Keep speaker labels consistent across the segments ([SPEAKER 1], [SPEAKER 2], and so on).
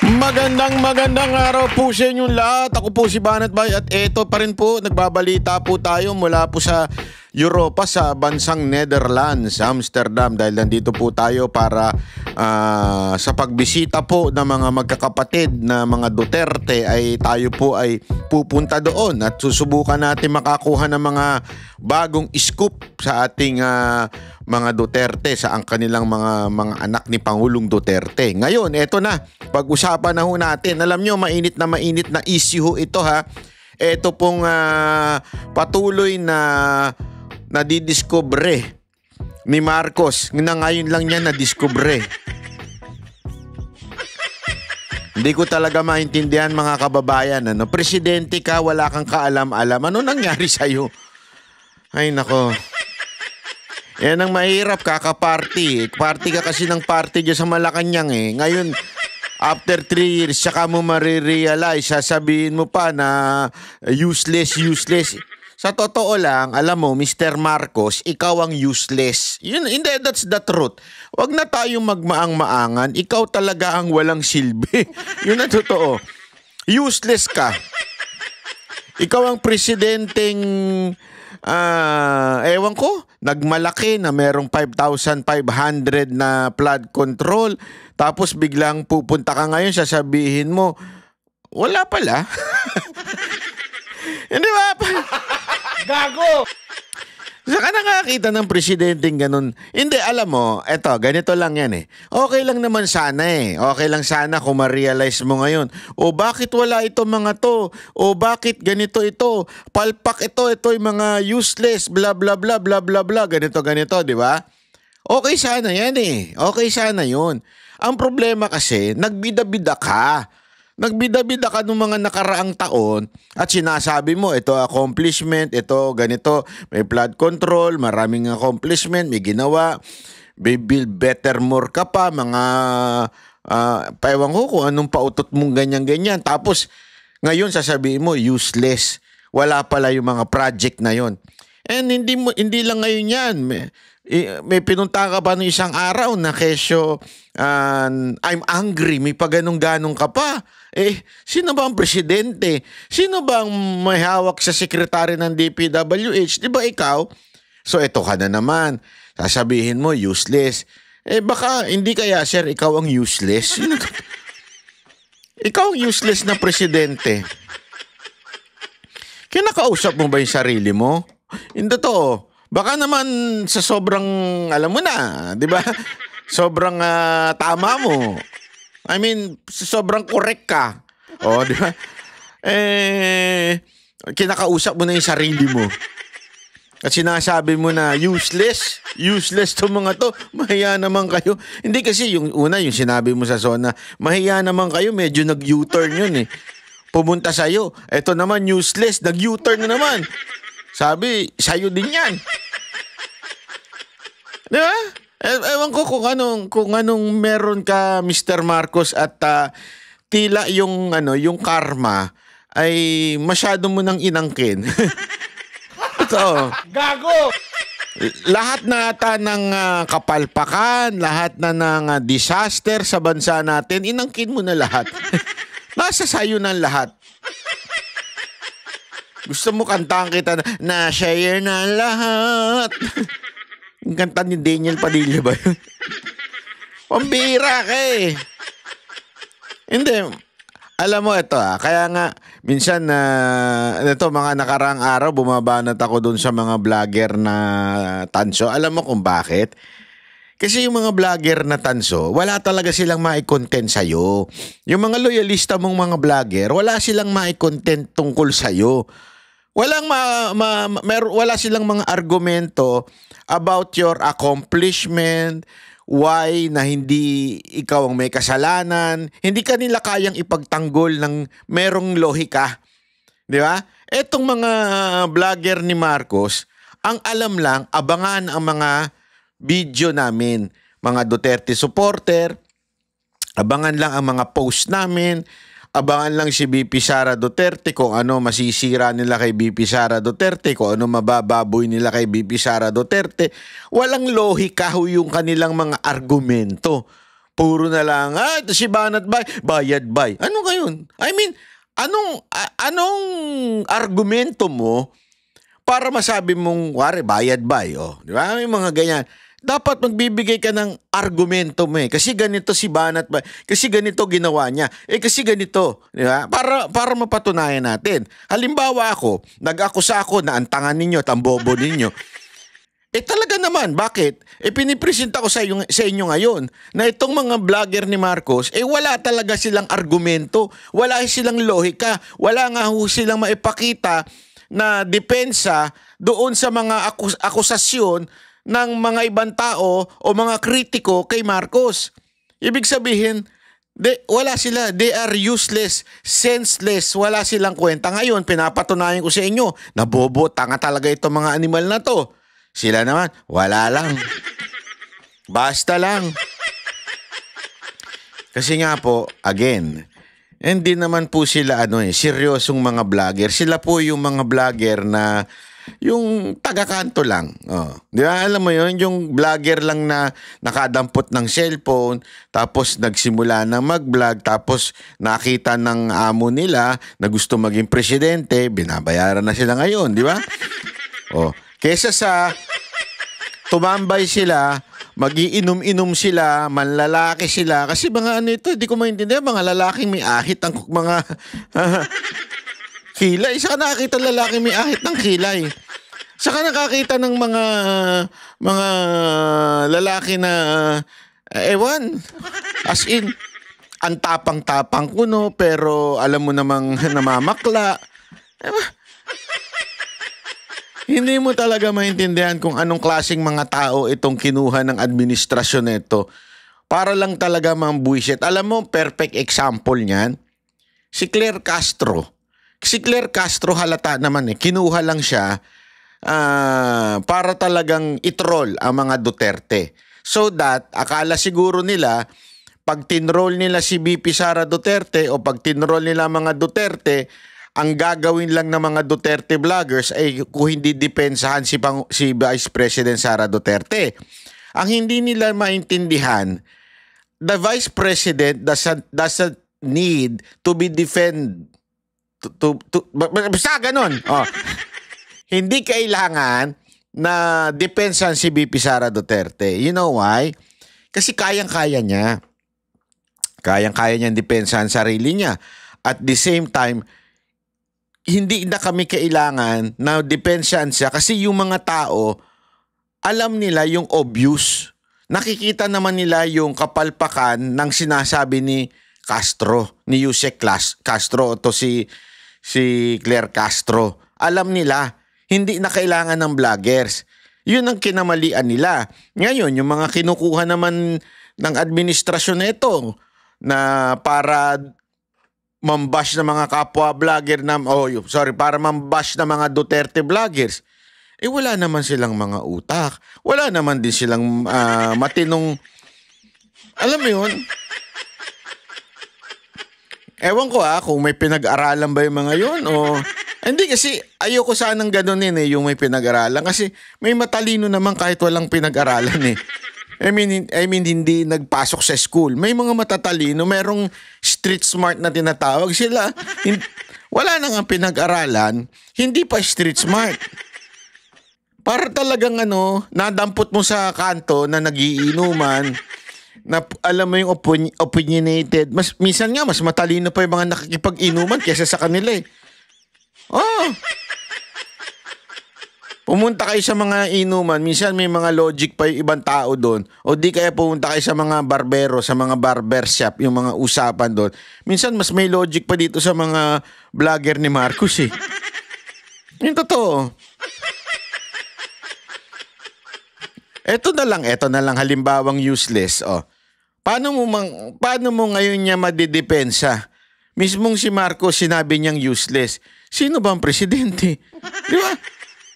[SPEAKER 1] Magandang araw po sa inyong lahat. Ako po si Banat Bay at eto pa rin po, nagbabalita po tayo mula po sa Europa, sa bansang Netherlands, Amsterdam, dahil nandito po tayo para sa pagbisita po ng mga magkakapatid na mga Duterte ay tayo po ay pupunta doon at susubukan natin makakuha ng mga bagong scoop sa ating mga Duterte, sa ang kanilang mga anak ni Pangulong Duterte. Ngayon, eto na, pag-usapan na ho natin. Alam nyo, mainit na issue ito ha. Ito pong patuloy na nadidiskubre ni Marcos na ngayon lang niya nadiskubre. Hindi ko talaga maintindihan mga kababayan. Presidente ka, wala kang kaalam-alam. Ano nangyari sa'yo? Ay nako. Yan ang mahirap, kaka-party. Party ka kasi ng party dyan sa Malacanang eh. Ngayon, after 3 years, saka mo marirealize, sasabihin mo pa na useless. Sa totoo lang, alam mo, Mr. Marcos, ikaw ang useless. Yun, hindi, that's the truth. Huwag na tayong magmaang-maangan. Ikaw talaga ang walang silbi. Yun ang totoo. Useless ka. Ikaw ang presidenteng, ewan ko, nagmalaki na merong 5,500 na flood control. Tapos biglang pupunta ka ngayon, sasabihin mo, wala pala. Hindi ba?
[SPEAKER 2] Gago!
[SPEAKER 1] Saka nakakita ng presidenteng ganun. Hindi, alam mo, eto, ganito lang yan eh. Okay lang naman sana eh. Okay lang sana kung ma-realize mo ngayon. O bakit wala ito mga to? O bakit ganito ito? Palpak ito yung mga useless, bla bla bla bla bla bla, ganito, di ba? Okay sana yan eh. Okay sana yun. Ang problema kasi, nagbida-bida ka. Nagbida-bida ka ng mga nakaraang taon at sinasabi mo, ito accomplishment, ito ganito, may flood control, maraming accomplishment, may ginawa, may build better more ka pa, mga paewang ko kung anong pautot mong ganyan-ganyan. Tapos, ngayon sasabihin mo, useless. Wala pala yung mga project na yon. And hindi lang ngayon yan. May pinunta ka pa ng isang araw na kesyo, I'm angry, may paganong-ganong ka pa. Sino ba ang presidente? Sino ba ang may hawak sa sekretary ng DPWH? Di ba ikaw? So eto ka na naman. Sasabihin mo, useless. Baka hindi kaya, sir, ikaw ang useless? Ikaw ang useless na presidente. Kinakausap mo ba yung sarili mo? Hindi to. Baka naman sa sobrang, alam mo na, di ba? Sobrang tama mo. I mean, sobrang correct ka. O, di ba? Kinakausap mo na yung sarili mo. At sinasabi mo na useless to mga to. Mahiya naman kayo. Hindi kasi yung una, yung sinabi mo sa zona, mahiya naman kayo, medyo nag-U-turn yun eh. Pumunta sa'yo. Eto naman, useless, nag-U-turn na naman. Sabi, sa'yo din yan. Di ba? Ewan ko kung anong meron ka, Mr. Marcos, at tila yung karma ay masyado mo nang inangkin. Ito.
[SPEAKER 2] Gago!
[SPEAKER 1] Lahat na ata ng kapalpakan, lahat na ng disaster sa bansa natin, inangkin mo na lahat. Nasa sayo ng lahat. Gusto mo kantahan kita na share na lahat. Yung kanta ni Daniel Padilla ba yun? Pambira ka eh. Hindi. Alam mo ito kaya nga minsan ito mga nakarang araw bumabanat ako dun sa mga vlogger na tanso. Alam mo kung bakit? Kasi yung mga vlogger na tanso, wala talaga silang mai-content sa'yo. Yung mga loyalista mong mga vlogger, wala silang mai-content tungkol sa'yo. Wala silang mga argumento about your accomplishment, why na hindi ikaw ang may kasalanan, hindi ka nila kayang ipagtanggol ng merong lohika. Di ba? Etong mga vlogger ni Marcos, ang alam lang, abangan ang mga video namin. Mga Duterte supporter, abangan lang ang mga post namin, abangan lang si VP Sara Duterte kung ano masisira nila kay VP Sara Duterte, kung ano mabababoy nila kay VP Sara Duterte. Walang lohika yung kanilang mga argumento. Puro na lang, ito si Banat Bay, bayad bay. Ano ngayon? I mean, anong argumento mo para masabi mong, wari, bayad bay, di ba? May mga ganyan. Dapat magbibigay ka ng argumento mo Kasi ganito si Banat Bay, kasi ganito ginawa niya. Kasi ganito, di ba? Para mapatunayan natin. Halimbawa ako, nag-akusa ako na ang tanga ninyo at ang bobo ninyo. Talaga naman, bakit? Pinipresenta ko sa inyo ngayon na itong mga vlogger ni Marcos, wala talaga silang argumento, wala silang lohika, wala nga ho silang maipakita na depensa doon sa mga akusasyon ng mga ibang tao o mga kritiko kay Marcos. Ibig sabihin, wala sila. They are useless, senseless, wala silang kwenta. Ngayon, pinapatunayan ko sa inyo na bobo, tanga talaga itong mga animal na to. Sila naman, wala lang. Basta lang. Kasi nga po, again, hindi naman po sila seryosong mga vlogger. Sila po yung mga vlogger na yung taga-kanto lang. Di ba? Alam mo yun, yung vlogger lang na nakadampot ng cellphone, tapos nagsimula na mag-vlog, tapos nakita ng amo nila na gusto maging presidente, binabayaran na sila ngayon, di ba? Kesa sa tumambay sila, magiinom-inom sila, manlalaki sila. Kasi mga di ko maintindihan, mga lalaking may ahit ang mga kilay. Saka nakakita lalaking may ahit ng kilay. Saka nakakita ng mga lalaki na, ewan, as in, ang tapang-tapang kuno, pero alam mo namang namamakla. Hindi mo talaga maintindihan kung anong klaseng mga tao itong kinuha ng administrasyon nito para lang talaga mambuisit. Alam mo, perfect example niyan, si Claire Castro. Si Claire Castro halata naman kinuha lang siya para talagang itroll ang mga Duterte. So that, akala siguro nila, pag tinroll nila si VP Sara Duterte o pag tinroll nila mga Duterte, ang gagawin lang ng mga Duterte vloggers ay kung hindi depensahan si Vice President Sara Duterte. Ang hindi nila maintindihan, the Vice President doesn't need to be basta ganun. Hindi kailangan na depensahan si VP Sara Duterte. You know why? Kasi kayang-kaya niya. Kayang-kaya niyang depensahan sarili niya. At the same time, hindi na kami kailangan na depensahan siya kasi yung mga tao, alam nila yung obvious. Nakikita naman nila yung kapalpakan ng sinasabi ni Castro, ni Yusek Castro, to si Claire Castro. Alam nila, hindi na kailangan ng vloggers. Yun ang kinamalian nila. Ngayon, yung mga kinukuha naman ng administrasyon nito na para mambash na mga kapwa vlogger para mambash na mga Duterte vloggers. Wala naman silang mga utak. Wala naman din silang matinong, alam mo yun? Ewan ko kung may pinag-aralan ba yung mga yun o hindi, kasi ayoko sanang ganunin yung may pinag-aralan kasi may matalino naman kahit walang pinag-aralan I mean, hindi nagpasok sa school. May mga matatalino, merong street smart na tinatawag sila. Wala na nga pinag-aralan, hindi pa street smart. Para talagang nadampot mo sa kanto na nagiinuman, na alam mo yung opinionated. Minsan nga, mas matalino pa yung mga nakikipag-inuman kaysa sa kanila Pumunta kayo sa mga inuman, minsan may mga logic pa yung ibang tao doon. O di kaya pumunta kayo sa mga barbero, sa mga barber shop, yung mga usapan doon. Minsan mas may logic pa dito sa mga vlogger ni Marcos Yung totoo. Eto na lang halimbawang useless. Paano mo ngayon niya madidepensa? Mismong si Marcos sinabi niyang useless. Sino bang presidente? Di ba?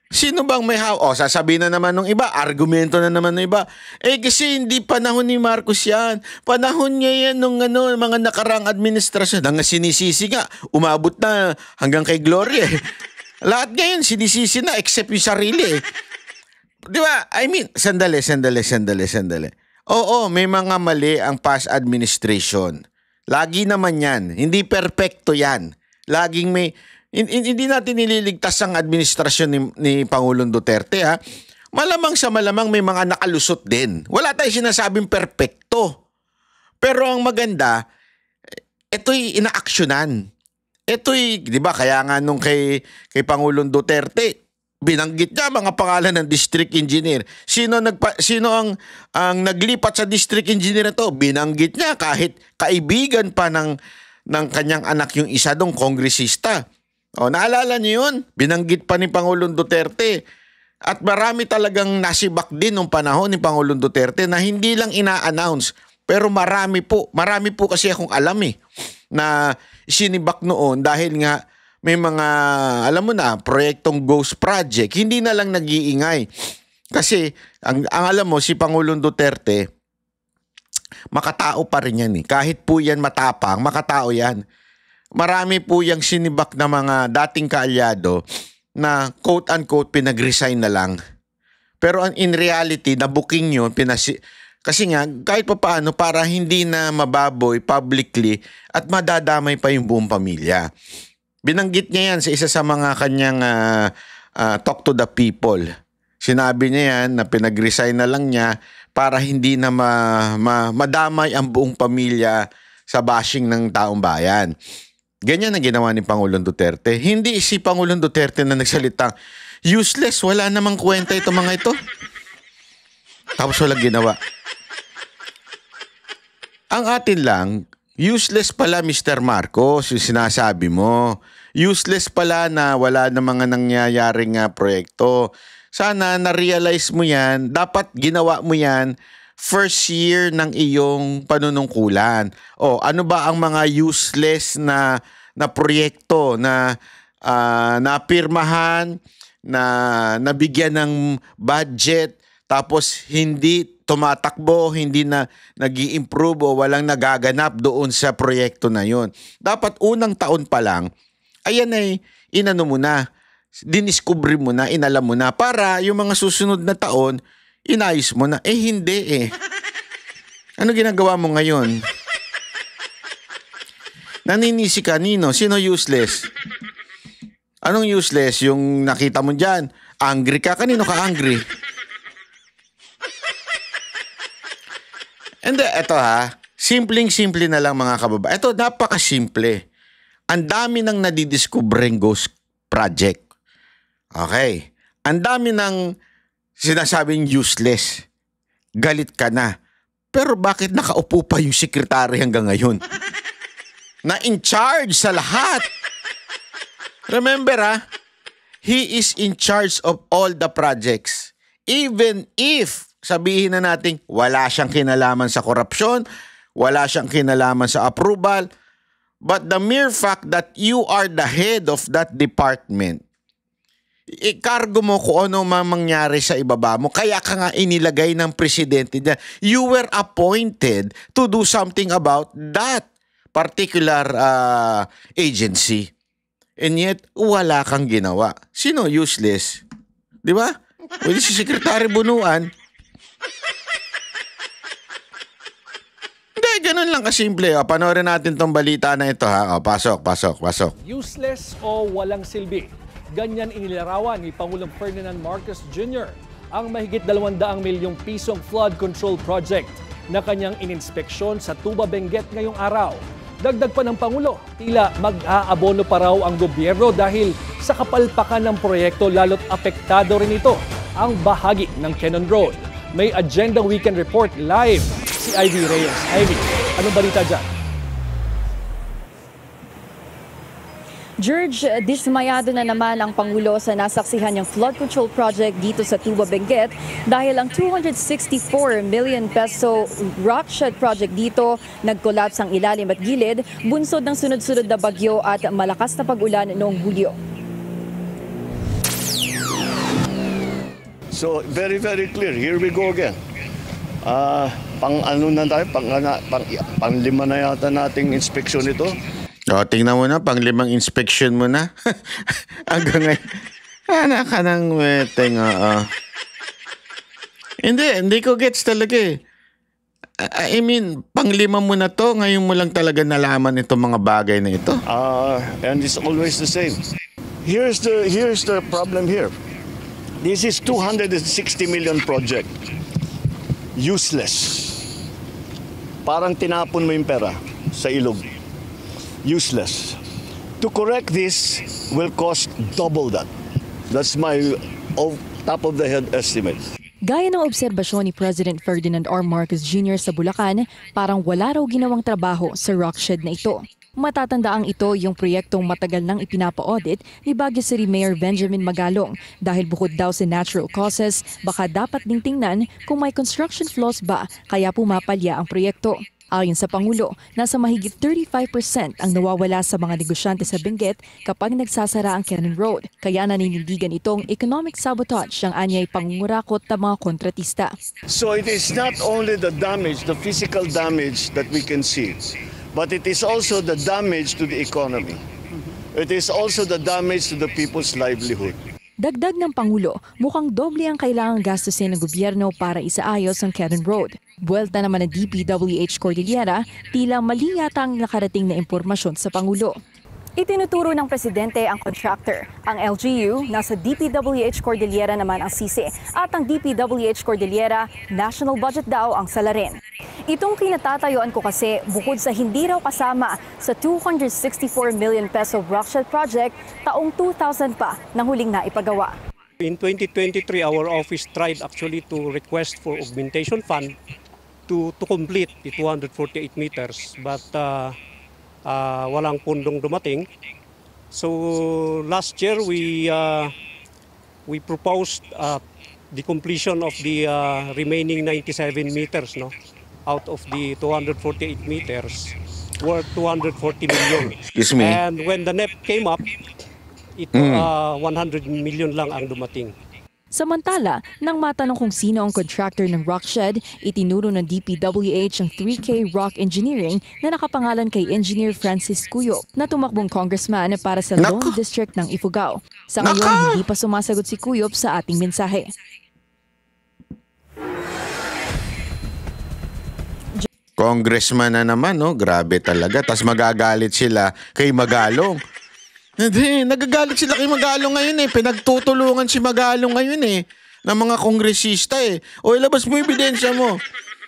[SPEAKER 1] Sino bang may sasabihin na naman ng iba, argumento na naman ng iba. Kasi hindi panahon ni Marcos yan. Panahon niya yan nung mga nakarang administrasyon. Hanggang sinisisi nga, umabot na hanggang kay Gloria Lahat ngayon sinisisi na except yung sarili Di ba? I mean, sandali. Oo, may mga mali ang past administration. Lagi naman yan. Hindi perpekto yan. Laging may... Hindi natin nililigtas ang administrasyon ni Pangulong Duterte, ha? Malamang sa malamang may mga nakalusot din. Wala tayong sinasabing perpekto. Pero ang maganda, ito'y inaaksyonan. Ito'y, di ba, kaya nga nung kay Pangulong Duterte, binanggit niya mga pangalan ng district engineer. Sino ang naglipat sa district engineer na to? Binanggit niya kahit kaibigan pa ng kanyang anak yung isa dong kongresista. O, naalala niyo yun? Binanggit pa ni Pangulong Duterte. At marami talagang nasibak din nung panahon ni Pangulong Duterte na hindi lang ina-announce. Pero marami po kasi akong alam na sinibak noon dahil nga may mga, alam mo na, proyektong ghost project, hindi na lang nag-iingay. Kasi, ang alam mo, si Pangulong Duterte, makatao pa rin yan . Kahit po yan matapang, makatao yan. Marami po yung sinibak na mga dating kaalyado na quote-unquote pinag-resign na lang. Pero in reality, na-booking yun, kasi nga, kahit pa paano, para hindi na mababoy publicly at madadamay pa yung buong pamilya. Binanggit niya yan sa isa sa mga kanyang talk to the people. Sinabi niya yan na pinag-resign na lang niya para hindi na madamay ang buong pamilya sa bashing ng taong bayan. Ganyan ang ginawa ni Pangulong Duterte. Hindi si Pangulong Duterte na nagsalitang, useless, wala namang kwenta ito mga ito. Tapos walang ginawa. Ang atin lang, useless pala Mr. Marcos, yung sinasabi mo. Useless pala na wala na mga nangyayaring proyekto. Sana na-realize mo yan, dapat ginawa mo yan first year ng iyong panunungkulan. O ano ba ang mga useless na proyekto na napirmahan, na nabigyan ng budget, tapos hindi tumatakbo, hindi na nag-i-improve o walang nagaganap doon sa proyekto na yon. Dapat unang taon pa lang, ayan ay inano mo na, diniscover mo na, inalam mo na, para yung mga susunod na taon, inayos mo na. Hindi . Ano ginagawa mo ngayon? Naninisi ka, Nino? Sino useless? Anong useless? Yung nakita mo dyan, angry ka? Kanino ka angry? And eto simpleng-simple na lang mga kababa. Eto, napakasimple. Ang dami nang nadidiscovering ghost project. Okay. Ang dami nang sinasabing useless. Galit ka na. Pero bakit nakaupo pa yung sekretary hanggang ngayon? Na in charge sa lahat. Remember he is in charge of all the projects. Even if sabihin na natin wala siyang kinalaman sa korupsyon, wala siyang kinalaman sa approval, but the mere fact that you are the head of that department, ikargo mo kung ano mangyari sa ibaba mo. Kaya ka nga inilagay ng presidente na you were appointed to do something about that particular agency. And yet, wala kang ginawa. Sino useless? Di ba? Pwede si Secretary Bunuan. Hindi, ganun lang kasimple. Panoorin natin tong balita na ito pasok.
[SPEAKER 3] Useless o walang silbi. Ganyan inilarawan ni Pangulong Ferdinand Marcos Jr. ang mahigit 200 milyong pisong flood control project na kanyang ininspeksyon sa Tuba Benguet ngayong araw. Dagdag pa ng Pangulo, tila mag-aabono pa raw ang gobyerno dahil sa kapalpakan ng proyekto lalo't apektado rin ito ang bahagi ng Cannon Road. May Agenda Weekend Report live si Ivy Reyes. Ivy, anong balita dyan?
[SPEAKER 4] George, dismayado na naman ang Pangulo sa nasaksihan niyang flood control project dito sa Tuba Benguet dahil ang 264 million peso rock shed project dito nag-collapse ang ilalim at gilid bunsod ng sunod-sunod na bagyo at malakas na pag-ulan noong Hulyo.
[SPEAKER 5] So very clear. Here we go again. Pang-5 na yata nating inspeksyon ito.
[SPEAKER 1] Tingnan mo na, 5 inspection mo na. Hanggang ngayon. Anak ka ng weteng, Hindi ko gets talaga . I mean, panglima mo na to, ngayon mo lang talaga nalaman itong mga bagay na ito.
[SPEAKER 5] And it's always the same. Here's the problem here. This is 260 million project. Useless. Parang tinapon mo yung pera sa ilog. Useless. To correct this will cost double that. That's my top of the head estimate.
[SPEAKER 4] Gaya ng obserbasyon ni President Ferdinand R. Marcos Jr. sa Bulacan, parang wala raw ginawang trabaho sa rockshed na ito. Matatandaang ito yung proyektong matagal nang ipinapa-audit ni Baguio City Mayor Benjamin Magalong dahil bukod daw sa natural causes, baka dapat ding tingnan kung may construction flaws ba kaya pumapalya ang proyekto. Ayon sa Pangulo, nasa mahigit 35% ang nawawala sa mga negosyante sa Benguet kapag nagsasara ang Cannon Road. Kaya naninindigan itong economic sabotage ang anyay pangungurakot ng mga kontratista.
[SPEAKER 5] So it is not only the damage, the physical damage that we can see, but it is also the damage to the economy. It is also the damage to the people's livelihood.
[SPEAKER 4] Dagdag ng Pangulo, mukhang doble ang kailangang gastusin ng gobyerno para isaayos ang Cannon Road. Buwelta naman ng DPWH Cordillera, tila mali yata ang nakarating na impormasyon sa Pangulo. Itinuturo ng Presidente ang contractor. Ang LGU, nasa DPWH Cordillera naman ang sisi. At ang DPWH Cordillera, national budget daw ang salarin. Itong kinatatayuan ko kasi bukod sa hindi raw kasama sa 264 million peso rockshed project, taong 2000 pa nang huling naipagawa.
[SPEAKER 6] In 2023, our office tried actually to request for augmentation fund to complete the 248 meters, but walang pundong dumating. So last year we proposed the completion of the remaining 97 meters, no, out of the 248 meters worth 240 million.
[SPEAKER 1] Excuse me.
[SPEAKER 6] And when the NEP came up, ito 100 million lang ang dumating.
[SPEAKER 4] Samantala, nang matanong kung sino ang contractor ng rockshed, itinuro ng DPWH ang 3K Rock Engineering na nakapangalan kay Engineer Francis Cuyo na tumakbong congressman para sa Lone District ng Ifugao. Sa ngayon, hindi pa sumasagot si Cuyop sa ating mensahe.
[SPEAKER 1] Congressman na naman, no? Grabe talaga. Tas magagalit sila kay Magalong. Hindi, nagagalit sila kay Magalong ngayon eh. Pinagtutulungan si Magalong ngayon eh. Ng mga kongresista eh. O ilabas mo ebidensya mo.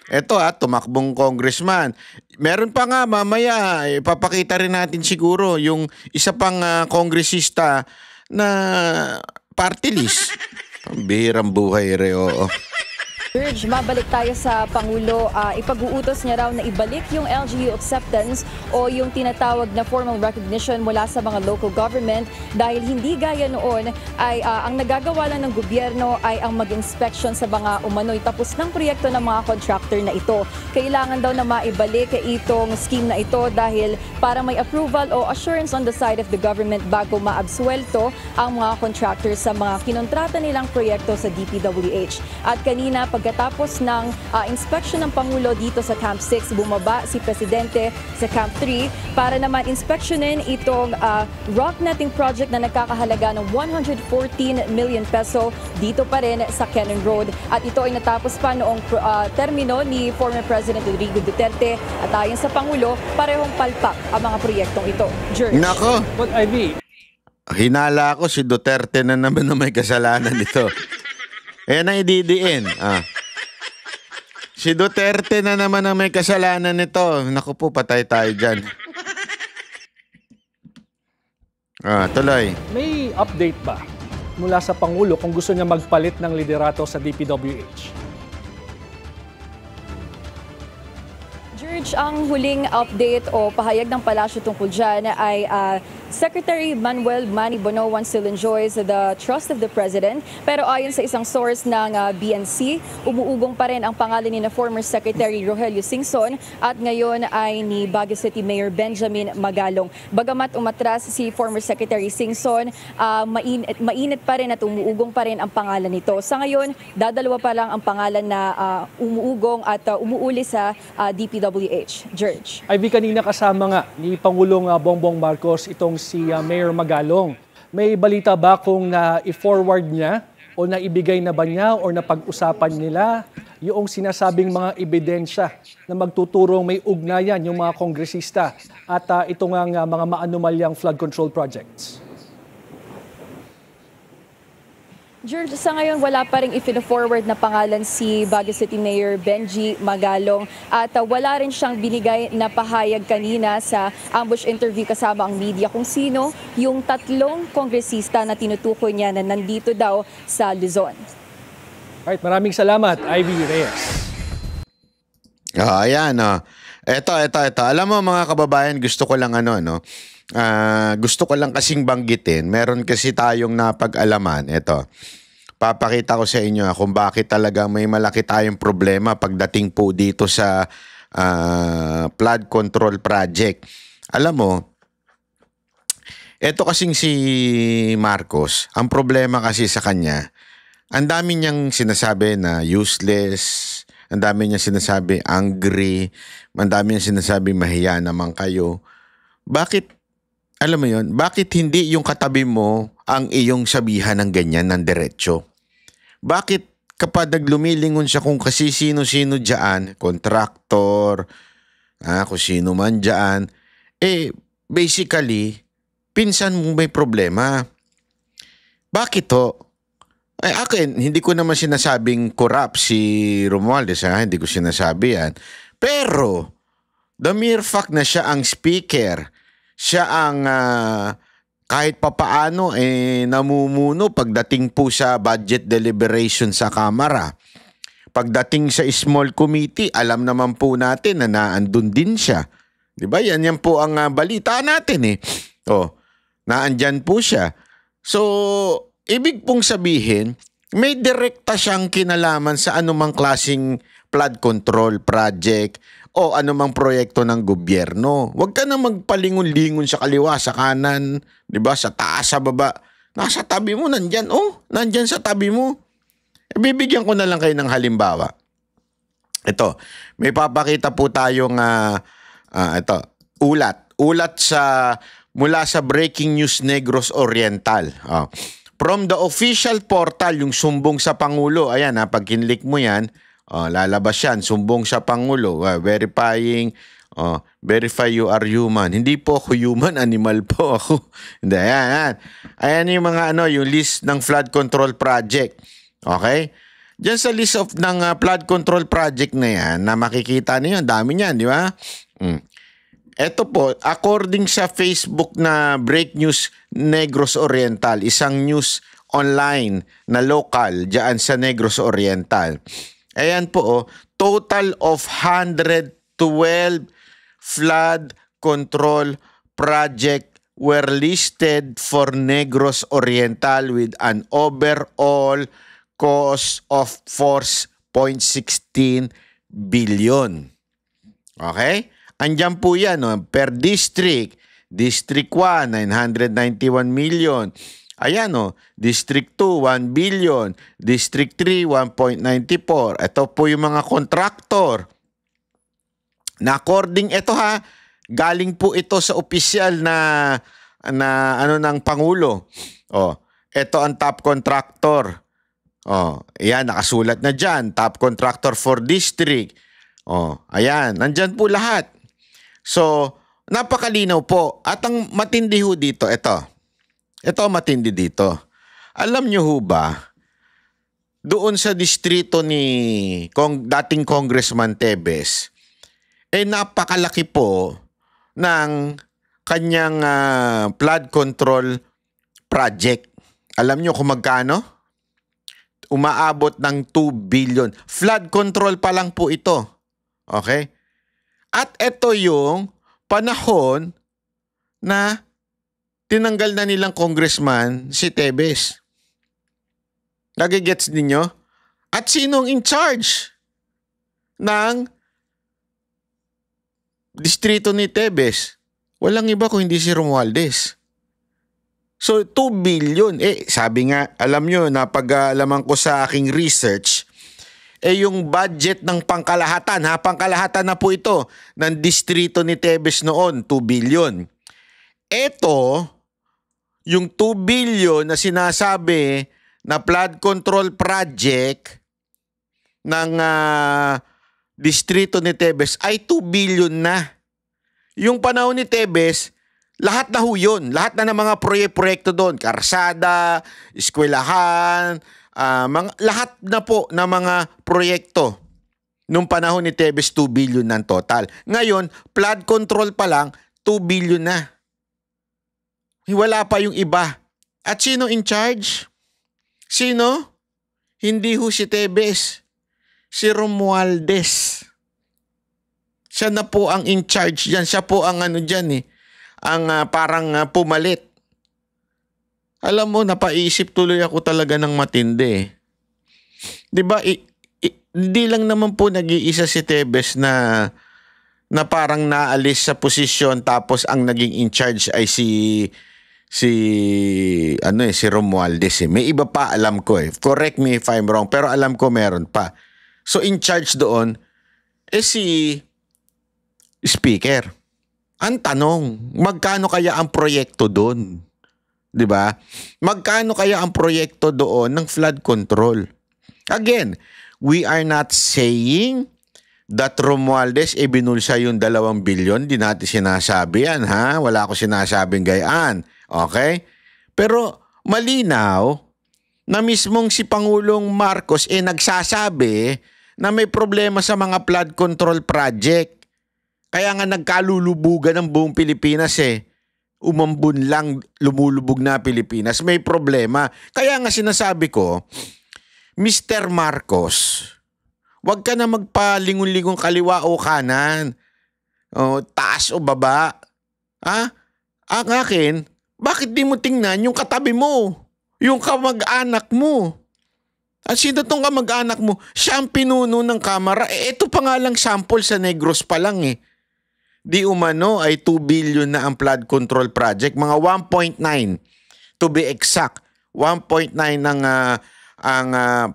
[SPEAKER 1] Eto tumakbong congressman. Meron pa nga mamaya, ipapakita rin natin siguro yung isa pang kongresista na party list. Pambihirang buhay re, oo.
[SPEAKER 4] George, mabalik tayo sa Pangulo. Ipag-uutos niya raw na ibalik yung LGU acceptance o yung tinatawag na formal recognition mula sa mga local government dahil hindi gaya noon ay ang nagagawa lang ng gobyerno ay ang mag-inspection sa mga umano'y tapos ng proyekto ng mga contractor na ito. Kailangan daw na maibalik itong scheme na ito dahil para may approval o assurance on the side of the government bago maabsuelto ang mga contractors sa mga kinontrata nilang proyekto sa DPWH. At kanina, pagkatapos ng inspection ng Pangulo dito sa Camp 6, bumaba si Presidente sa Camp 3 para naman inspeksyonin itong rock netting project na nagkakahalaga ng 114 million peso dito pa rin sa Cannon Road. At ito ay natapos pa noong termino ni former President Rodrigo Duterte at ayon sa Pangulo, parehong palpak ang mga proyektong ito. George.
[SPEAKER 1] Nako,
[SPEAKER 3] But Ivy,
[SPEAKER 1] hinala ko si Duterte na naman na may kasalanan nito. Ayan ang ididiin. Si Duterte na naman ang may kasalanan nito. Naku po, patay tayo dyan. Tuloy.
[SPEAKER 3] may update ba mula sa Pangulo kung gusto niya magpalit ng liderato sa DPWH?
[SPEAKER 4] George, ang huling update o pahayag ng palasyo tungkol dyan ay Secretary Manuel Manny Bonoan still enjoys the trust of the President. Pero ayon sa isang source ng BNC, umuugong pa rin ang pangalan ni na former Secretary Rogelio Singson at ngayon ay ni Baguio City Mayor Benjamin Magalong. Bagamat umatras si former Secretary Singson, mainit pa rin at umuugong pa rin ang pangalan nito. Sa ngayon, dadalawa pa lang ang pangalan na umuugong at umuuli sa DPWH. George.
[SPEAKER 3] Ivy, kanina kasama nga ni Pangulong Bongbong Marcos itong si Mayor Magalong. May balita ba kung na i-forward niya o naibigay na ba niya o napag-usapan nila yung sinasabing mga ebidensya na magtuturong may ugnayan yung mga kongresista at ito nga mga maanumalyang flood control projects?
[SPEAKER 4] George, sa ngayon wala pa rin ipino-forward na pangalan si Baguio City Mayor Benji Magalong at wala rin siyang binigay na pahayag kanina sa ambush interview kasama ang media kung sino yung 3 kongresista na tinutukoy niya na nandito daw sa Luzon.
[SPEAKER 3] Alright, maraming salamat, Ivy Reyes.
[SPEAKER 1] Ayan, Ito. Alam mo mga kababayan, gusto ko lang gusto ko lang kasing banggitin. Meron kasi tayong napag-alaman. Ito. Papakita ko sa inyo kung bakit talaga may malaki tayong problema pagdating po dito sa flood control project. Alam mo, ito kasing si Marcos, ang problema kasi sa kanya, ang dami niyang sinasabi na useless, ang dami niyang sinasabi angry, ang dami niyang sinasabi mahiya naman kayo. Bakit, alam mo yun, bakit hindi yung katabi mo ang iyong sabihan ng ganyan ng diretsyo? Bakit kapag naglumilingon siya kung kasi sino-sino dyan, kontraktor, kung sino man dyan, basically, pinsan mo may problema. Bakit to? Akin, hindi ko naman sinasabing corrupt si Romualdez, hindi ko sinasabi yan. Pero, the mere fact na siya ang speaker, siya ang kahit papaano namumuno pagdating po sa budget deliberation sa Kamara. Pagdating sa small committee, alam naman po natin na naandun din siya. 'Di ba? Yan po ang balita natin naandyan po siya. So, ibig pong sabihin, may direkta siyang kinalaman sa anumang klaseng flood control project o anumang proyekto ng gobyerno. Huwag ka na magpalingon-lingon sa kaliwa, sa kanan, 'di ba? Sa taas, sa baba. Nasa tabi mo, nandyan. Nandyan sa tabi mo. Bibigyan ko na lang kayo ng halimbawa. Ito, may papakita po tayong ulat mula sa Breaking News Negros Oriental. From the official portal, yung sumbong sa Pangulo. Ayan, pag kinlik mo yan, lalabas yan, sumbong sa Pangulo, verify you are human. Hindi po ako human, animal po ako. Hindi, ayan. Ayan yung mga yung list ng flood control project. Okay? Diyan sa list of ng flood control project na yan, na makikita niyo, dami niyan, di ba? Ito po, according sa Facebook na Break News Negros Oriental, isang news online na local diyan sa Negros Oriental. Ayan po, total of 112 flood control project were listed for Negros Oriental with an overall cost of 4.16 billion. Okay? Andyan po yan, per district. District 1, 991 million. Ayan, District 2, 1 billion. District 3, 1.94. Ito po yung mga kontraktor. Na according, galing po ito sa opisyal na ng Pangulo. Ito ang top contractor. Ayan, nakasulat na dyan. Top contractor for district. Ayan, nandyan po lahat. So, napakalinaw po. At ang matindi ho dito, ito matindi dito. Alam nyo ho ba, doon sa distrito ni dating Congressman Tebes, napakalaki po ng kanyang flood control project. Alam nyo kung magkano? Umaabot ng 2 billion. Flood control pa lang po ito. Okay? At ito yung panahon na tinanggal na nilang congressman si Tebes. Nagigets ninyo? At sinong in charge ng distrito ni Tebes? Walang iba kung hindi si Romualdez. So, 2 billion. Sabi nga, alam nyo, napag-alaman ko sa aking research, yung budget ng pangkalahatan, pangkalahatan na po ito, ng distrito ni Tebes noon, 2 billion. Ito, yung 2 billion na sinasabi na flood control project, ng distrito ni Tebes ay 2 billion na. Yung panahon ni Tebes, lahat na ho yun. Lahat na ng mga proyekto doon. Karsada, eskwelahan, lahat na po ng mga proyekto. Nung panahon ni Tebes, 2 billion ng total. Ngayon, flood control pa lang, 2 billion na. Wala pa yung iba. At sino in charge? Sino? Hindi ho si Tebes. Si Romualdez. Siya na po ang in charge dyan. Siya po ang ano dyan eh. Ang parang pumalit. Alam mo, napaisip tuloy ako talaga ng matindi eh. Diba, hindi lang naman po nag-iisa si Tebes na parang naalis sa posisyon tapos ang naging in charge ay si Romualdez eh. May iba pa alam ko eh. Correct me if I'm wrong, pero alam ko meron pa. So in charge doon si Speaker. Ang tanong, magkano kaya ang proyekto doon? 'Di ba? Magkano kaya ang proyekto doon ng flood control? Again, we are not saying that Romualdez binulsa yung 2 billion. Di natin sinasabi yan, ha? Wala ako sinasabing gayaan. Okay? Pero malinaw na mismong si Pangulong Marcos nagsasabi na may problema sa mga flood control project. Kaya nga nagkalulubugan ng buong Pilipinas eh. Umambun lang, lumulubog na Pilipinas. May problema. Kaya nga sinasabi ko, Mr. Marcos, huwag ka na magpalingon-lingon kaliwa o kanan. O, taas o baba. Ha? Ang akin, bakit di mo tingnan yung katabi mo? Yung kamag-anak mo? At sino tong kamag-anak mo? Siya ang pinuno ng kamara. Ito pa nga lang sample sa Negros pa lang eh. Di umano ay 2 billion na ang flood control project. Mga 1.9 to be exact. 1.9 ng ang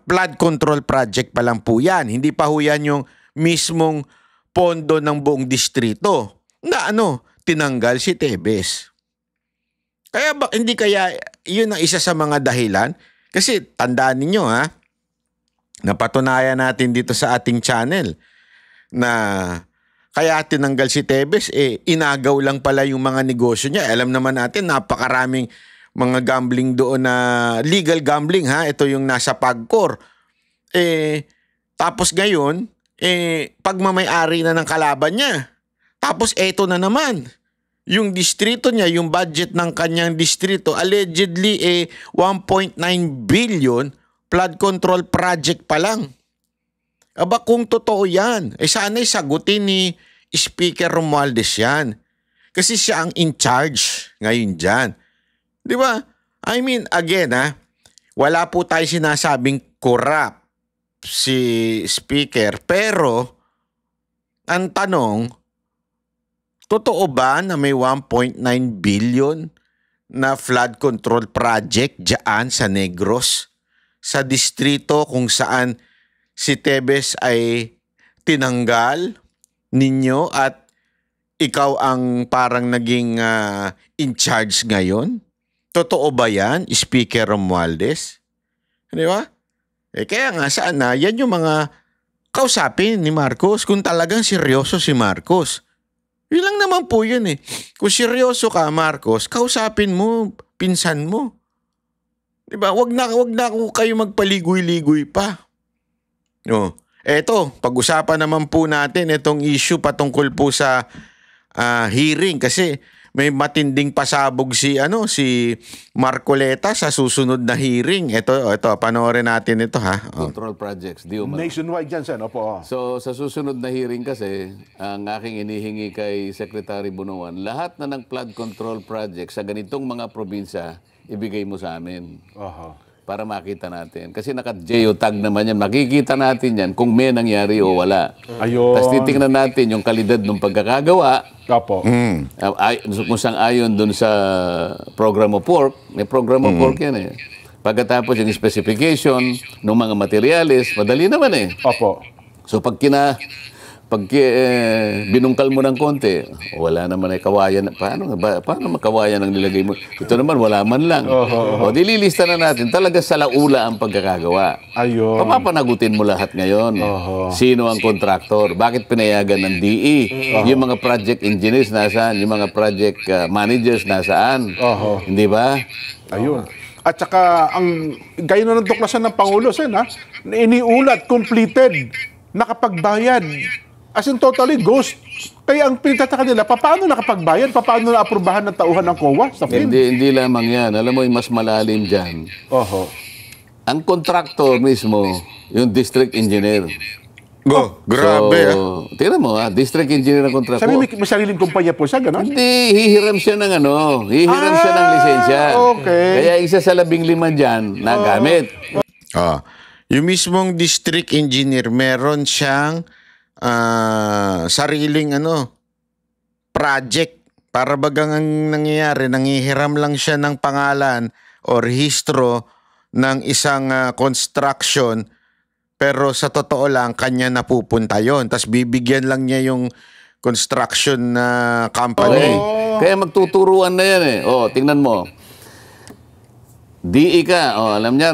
[SPEAKER 1] flood control project pa lang po yan. Hindi pa ho yan yung mismong pondo ng buong distrito. Na tinanggal si Tebes. Kaya hindi kaya yun ang isa sa mga dahilan? Kasi tandaan ninyo napatunayan natin dito sa ating channel na kaya tinanggal si Tebes, inagaw lang pala yung mga negosyo niya. Alam naman natin, napakaraming mga gambling doon na legal gambling ito yung nasa PAGCOR. Tapos ngayon, pagmamay-ari na ng kalaban niya. Tapos eto na naman. Yung distrito niya, yung budget ng kanyang distrito, allegedly 1.9 billion flood control project pa lang. Aba kung totoo yan, sana'y sagutin ni Speaker Romualdez yan. Kasi siya ang in charge ngayon dyan. Di ba? I mean, again wala po tayo sinasabing corrupt si Speaker. Pero, ang tanong, totoo ba na may 1.9 billion na flood control project dyan sa Negros? Sa distrito kung saan si Tebes ay tinanggal ninyo at ikaw ang parang naging in charge ngayon? Totoo ba yan, Speaker Romualdez? Di ba? Kaya nga sana, yan yung mga kausapin ni Marcos kung talagang seryoso si Marcos. Yun lang naman po yun eh. Kung seryoso ka, Marcos, kausapin mo, pinsan mo. Diba? Wag na kayo magpaligoy-ligoy pa. Eto, pag-usapan naman po natin itong issue patungkol po sa hearing kasi may matinding pasabog si Marcoleta sa susunod na hearing. Ito, panoorin natin ito
[SPEAKER 7] Control projects, di umano.
[SPEAKER 2] Nationwide yan, Sen. Opo.
[SPEAKER 7] So, sa susunod na hearing kasi, ang aking inihingi kay Secretary Bunuan, lahat na ng flood control projects sa ganitong mga probinsya, ibigay mo sa amin. Para makita natin. Kasi naka-geotag naman yan. Makikita natin yan kung may nangyari o wala.
[SPEAKER 2] Ayun.
[SPEAKER 7] Tapos titingnan natin yung kalidad ng pagkakagawa.
[SPEAKER 2] Opo.
[SPEAKER 7] Kung sang ayon dun sa program of work, may program of work yan Pagkatapos yung specification ng mga materials, madali naman
[SPEAKER 2] Opo.
[SPEAKER 7] So pag pag binungkal mo ng konti, wala naman ay kawayan. Paano makawayan ang nilagay mo? Ito naman, wala man lang. O, dililista na natin. Talaga sa laula ang pagkakagawa.
[SPEAKER 2] Ayun.
[SPEAKER 7] Papapanagutin mo lahat ngayon. Sino ang kontraktor? Bakit pinayagan ng DE? Yung mga project engineers nasaan? Yung mga project managers nasaan? Hindi ba?
[SPEAKER 2] Ayun. At saka, gaya na ng tuklasan ng Pangulo, Sen, iniulat, completed, nakapagbayad. As in totally ghost. Kaya ang pinagtataka nila, paano nakapagbayad? Paano naaprubahan ng tauhan ng COA sa film?
[SPEAKER 7] Hindi lamang yan. Alam mo, yung mas malalim dyan. Ang kontraktor mismo, yung district engineer.
[SPEAKER 1] Grabe.
[SPEAKER 7] Tingnan mo, district engineer ang kontraktor.
[SPEAKER 2] Sabi, may sariling kumpanya po siya, gano'n?
[SPEAKER 7] Hindi, hihiram siya ng hihiram siya ng lisensya.
[SPEAKER 2] Okay.
[SPEAKER 7] Kaya isa sa 15 dyan, nagamit.
[SPEAKER 1] Yung mismong district engineer, meron siyang sariling project. Para bagang ang nangyayari, nanghihiram lang siya ng pangalan o rehistro ng isang construction, pero sa totoo lang, kanya napupunta yon. Tapos bibigyan lang niya yung construction na company.
[SPEAKER 7] Kaya magtuturuan na yan eh. Tingnan mo. DE ka, alam niya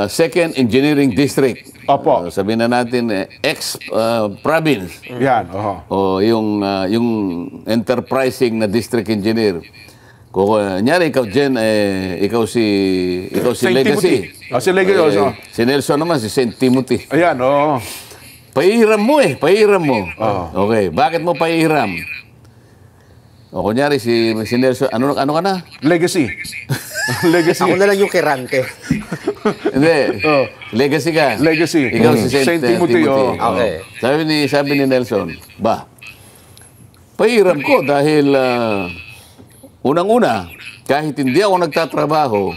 [SPEAKER 7] Second Engineering District.
[SPEAKER 2] Opo.
[SPEAKER 7] Sabihin na natin, ex-province.
[SPEAKER 2] Yan,
[SPEAKER 7] Yung enterprising na district engineer. Kunyari, ikaw, Jen, ikaw si Legacy.
[SPEAKER 2] Si Legacy.
[SPEAKER 7] Si Nelson naman, si St. Timothy.
[SPEAKER 2] Ayan,
[SPEAKER 7] Pahihiram mo pahihiram mo. Okay, bakit mo pahihiram? Kunyari, si Nelson, ano ka na?
[SPEAKER 2] Legacy. Legacy.
[SPEAKER 8] Ako na lang yung kirante.
[SPEAKER 7] Hindi. Legacy ka.
[SPEAKER 2] Legacy.
[SPEAKER 7] Ikaw si St. Timothy.
[SPEAKER 8] Okay.
[SPEAKER 7] Sabi ni Nelson, pahiram ko dahil unang-una, kahit hindi ako nagtatrabaho,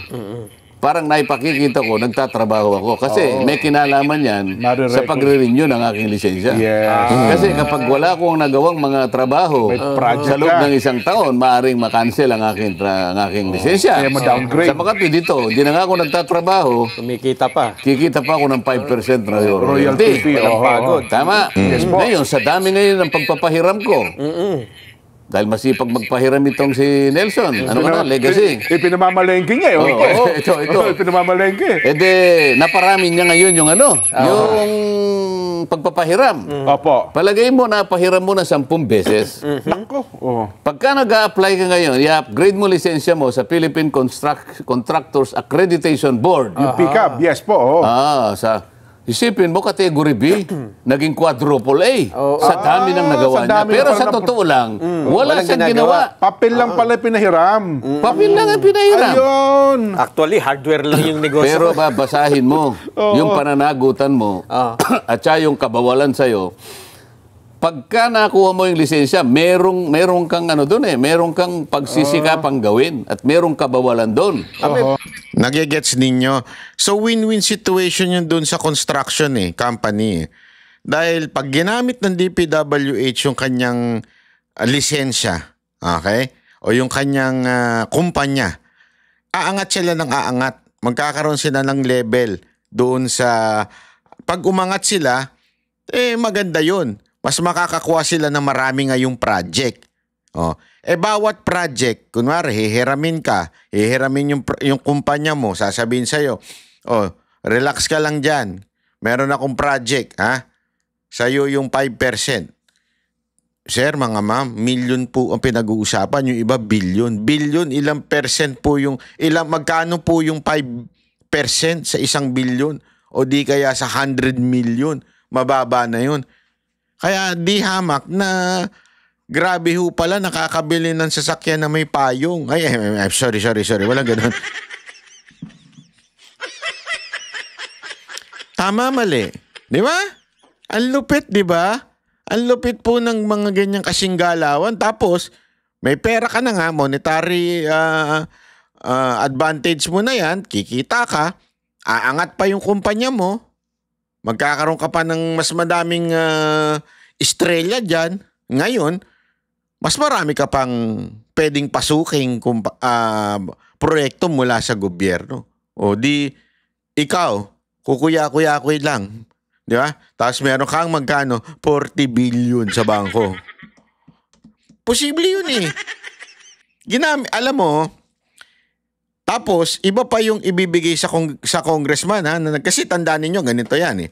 [SPEAKER 7] parang naipakikita ko, nagtatrabaho ako. Kasi may kinalaman yan sa pagre-renew ng aking lisensya.
[SPEAKER 2] Yes.
[SPEAKER 7] Kasi kapag wala akong nagawang mga trabaho sa loob ng isang taon, maaaring makancel ang aking lisensya.
[SPEAKER 2] Kaya ma-downgrade.
[SPEAKER 7] Sa pagkat dito, hindi na nga ako nagtatrabaho,
[SPEAKER 8] Kumikita pa.
[SPEAKER 7] kikita pa ako ng 5% na
[SPEAKER 2] Royalty fee.
[SPEAKER 8] Walang pagod.
[SPEAKER 7] Tama. Ngayon, sa dami ngayon ng pagpapahiram ko, dahil masipag magpahiram itong si Nelson. Ano ka na? Legacy.
[SPEAKER 2] Ipinamamalengke niya.
[SPEAKER 7] Ito.
[SPEAKER 2] Ipinamamalengke.
[SPEAKER 7] Naparami niya ngayon yung yung pagpapahiram.
[SPEAKER 2] Opo.
[SPEAKER 7] Palagay mo, napahiram mo na 10 beses.
[SPEAKER 2] Nako.
[SPEAKER 7] Pagka nag-a-apply ka ngayon, i-upgrade mo lisensya mo sa Philippine Contractors Accreditation Board.
[SPEAKER 2] Yung pick-up, yes po.
[SPEAKER 7] Isipin mo, category B, naging quadruple A. Sa dami ng nagawa niya. Pero sa totoo lang, wala siyang ginawa.
[SPEAKER 2] Papel lang pala pinahiram.
[SPEAKER 7] Papel lang ang pinahiram.
[SPEAKER 2] Ayun.
[SPEAKER 8] Actually, hardware lang yung negosyo.
[SPEAKER 7] Pero babasahin mo, yung pananagutan mo, at saka yung kabawalan sa'yo, pagka nakuha mo yung lisensya, merong kang merong kang pagsisikapang gawin at merong kabawalan doon.
[SPEAKER 1] Nagigets ninyo? So win-win situation yun dun sa construction company. Dahil pag ginamit ng DPWH yung kanyang lisensya, okay? O yung kanyang kumpanya, aangat sila ng aangat. Magkakaroon sila ng level doon sa... Pag umangat sila, maganda yun. Mas makakakuha sila ng marami ngayong project. Bawat project, kunwari, hihiramin yung kumpanya mo, sasabihin sa'yo, relax ka lang dyan. Meron akong project, sa'yo yung 5%. Sir, mga ma'am, million po ang pinag-uusapan, yung iba billion. Billion, ilang percent po magkano po yung 5% sa 1 billion? O di kaya sa 100 million, mababa na yun. Kaya di hamak na grabe ho pala nakakabili ng sasakyan na may payong. Sorry. Walang ganun. Tama, mali. Di ba? Ang lupit, di ba? Ang lupit po ng mga ganyang kasing galawan. Tapos, may pera ka na nga, monetary advantage mo na yan, kikita ka, aangat pa yung kumpanya mo, magkakaroon ka pa ng mas madaming estrella dyan. Ngayon, mas marami ka pang pwedeng pasuking proyekto mula sa gobyerno. O di, ikaw, kukuya-kuya lang. Di ba? Tapos meron kang magkano? 40 billion sa bangko. Posible yun eh. Alam mo, tapos iba pa yung ibibigay sa congressman ha. Kasi tandaan ninyo, ganito yan eh.